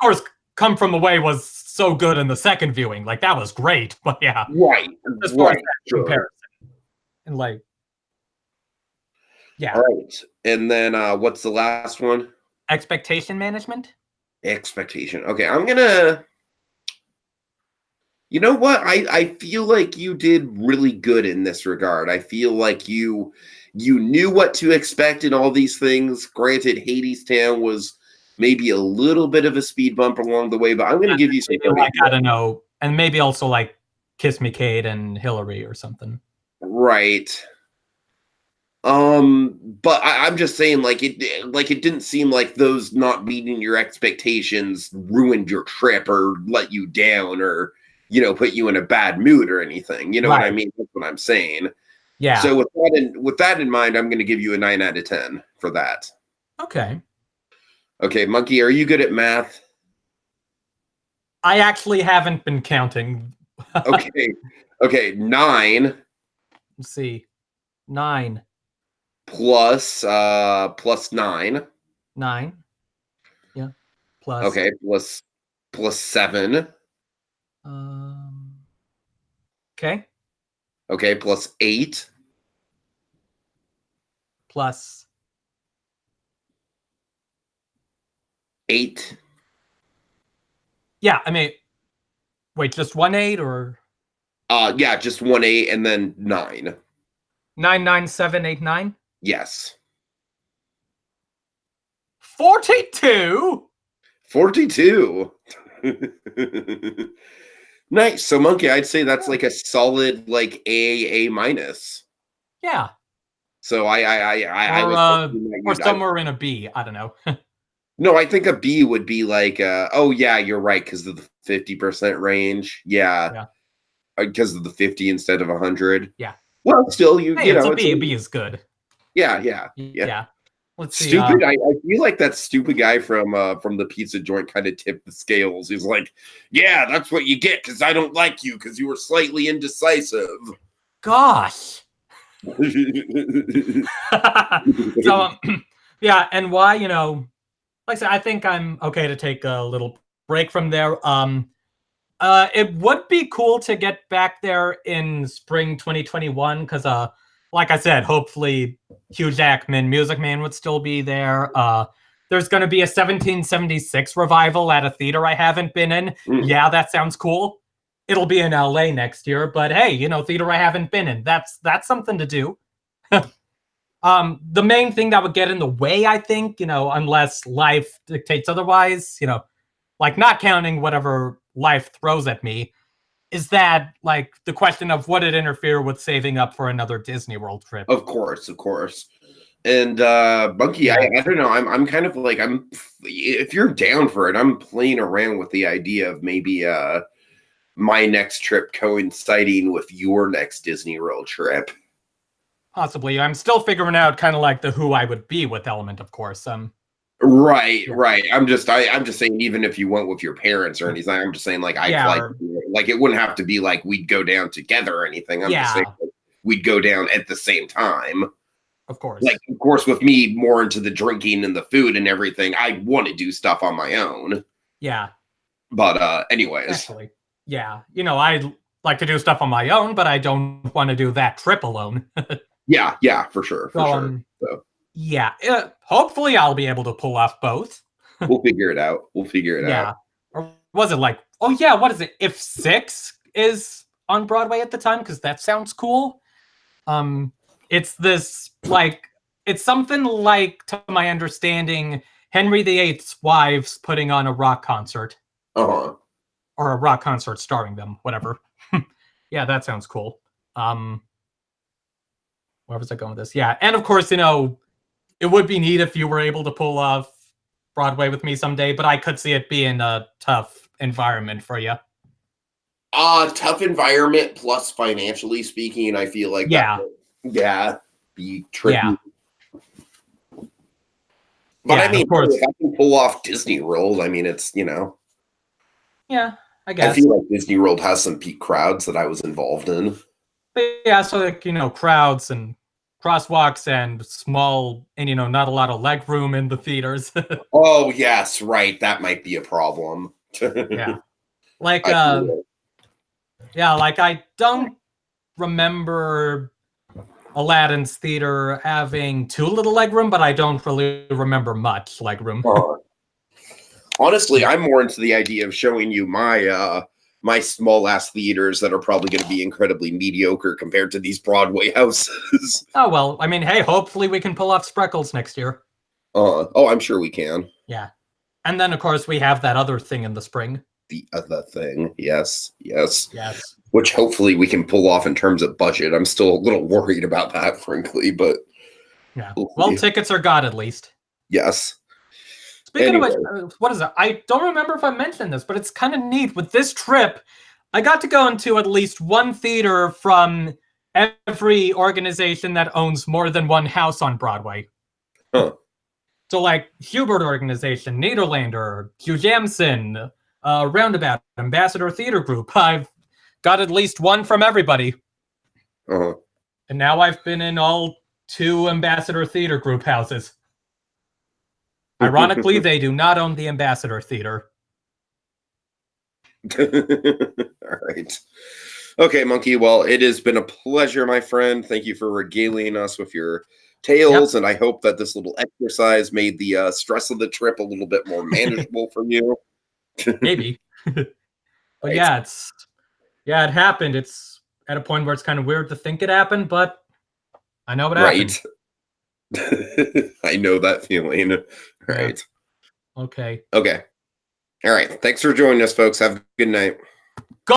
course, Come From Away was so good in the second viewing. Like, that was great. But yeah. Right. As far as that comparison. And like, yeah. All right. And then what's the last one? Expectation management? Expectation. Okay, I'm gonna You know what? I feel like you did really good in this regard. I feel like you knew what to expect in all these things. Granted, Hadestown was maybe a little bit of a speed bump along the way, but I'm going to give you some Maybe credit. like, I don't know, and maybe also like Kiss Me Kate and Hillary or something. Right. But I'm just saying, like it didn't seem like those not meeting your expectations ruined your trip or let you down or put you in a bad mood or anything. You know what I Right. mean? That's what I'm saying. Yeah. So with that in mind, I'm going to give you a 9 out of 10 for that. Okay. Okay, Monkey, are you good at math? I actually haven't been counting. Okay, 9 Let's see. 9. plus 9. 9. Yeah. Plus. Okay, plus 7. Okay. Okay, plus 8. Plus 8. Yeah, I mean, wait, just 1 8 or Yeah, just 1 8 and then 9. 9 9 7 8 9? Yes. 42. 42. Nice. So Monkey, I'd say that's like a solid like A minus. Yeah. So I or somewhere in a B. I don't know. No, I think a B would be like oh yeah, you're right, because of the 50% range. Yeah. Because of the 50 instead of 100. Yeah. Well, still you It's know a B. A B is good. Yeah. Let's see. Stupid. I feel like that stupid guy from the pizza joint kind of tipped the scales. He's like, yeah, that's what you get because I don't like you because you were slightly indecisive. Gosh. So yeah, and why, like I said, I think I'm okay to take a little break from there. It would be cool to get back there in spring 2021 because like I said, hopefully Hugh Jackman, Music Man, would still be there. There's going to be a 1776 revival at a theater I haven't been in. Yeah, that sounds cool. It'll be in LA next year, but hey, theater I haven't been in. That's something to do. The main thing that would get in the way, I think, unless life dictates otherwise, like not counting whatever life throws at me, is that like the question of would it interfere with saving up for another Disney World trip? Of course. And Monkey, I don't know. I'm kind of like if you're down for it, I'm playing around with the idea of maybe my next trip coinciding with your next Disney World trip. Possibly. I'm still figuring out kind of like the who I would be with Element, of course. Right. I'm just saying, even if you went with your parents or anything, I'm just saying like like it wouldn't have to be like we'd go down together or anything. I'm just saying like, we'd go down at the same time. Of course. Like, of course, with me more into the drinking and the food and everything, I want to do stuff on my own. Yeah. But anyways. Actually, yeah. I like to do stuff on my own, but I don't want to do that trip alone. Yeah, for sure. So. Yeah, hopefully I'll be able to pull off both. We'll figure it out. Yeah. Or was it like, oh yeah, what is it? If 6 is on Broadway at the time, because that sounds cool. It's this like it's something like, to my understanding, Henry VIII's wives putting on a rock concert. Uh-huh. Or a rock concert starring them, whatever. Yeah, that sounds cool. Where was I going with this? Yeah, and of course, it would be neat if you were able to pull off Broadway with me someday, but I could see it being a tough environment for you. Tough environment plus financially speaking, I feel like be tricky. Yeah. But I mean, of course, if I can pull off Disney World, I mean, it's, Yeah, I guess. I feel like Disney World has some peak crowds that I was involved in. But yeah, so like, crowds and crosswalks and small and not a lot of leg room in the theaters. Oh yes, right. That might be a problem. Yeah. Like I don't remember Aladdin's theater having too little leg room, but I don't really remember much leg room. Honestly, I'm more into the idea of showing you my my small ass theaters that are probably going to be incredibly mediocre compared to these Broadway houses. Oh, well, I mean, hey, hopefully we can pull off Spreckles next year. Oh, I'm sure we can. Yeah. And then, of course, we have that other thing in the spring. The other thing. Yes. Yes. Which hopefully we can pull off in terms of budget. I'm still a little worried about that, frankly, but... Yeah. Well, tickets are got, at least. Yes. Speaking of which, what is it? I don't remember if I mentioned this, but it's kind of neat. With this trip, I got to go into at least one theater from every organization that owns more than one house on Broadway. Huh. So, like, Hubert Organization, Nederlander, Hugh Jamson, Roundabout, Ambassador Theater Group. I've got at least one from everybody. Uh-huh. And now I've been in all 2 Ambassador Theater Group houses. Ironically, they do not own the Ambassador Theater. All right. Okay, Monkey. Well, it has been a pleasure, my friend. Thank you for regaling us with your tales, and I hope that this little exercise made the stress of the trip a little bit more manageable for you. Maybe. But right. yeah, it happened. It's at a point where it's kind of weird to think it happened, but I know what happened. I know that feeling. Right. Okay. All right. Thanks for joining us, folks. Have a good night. Go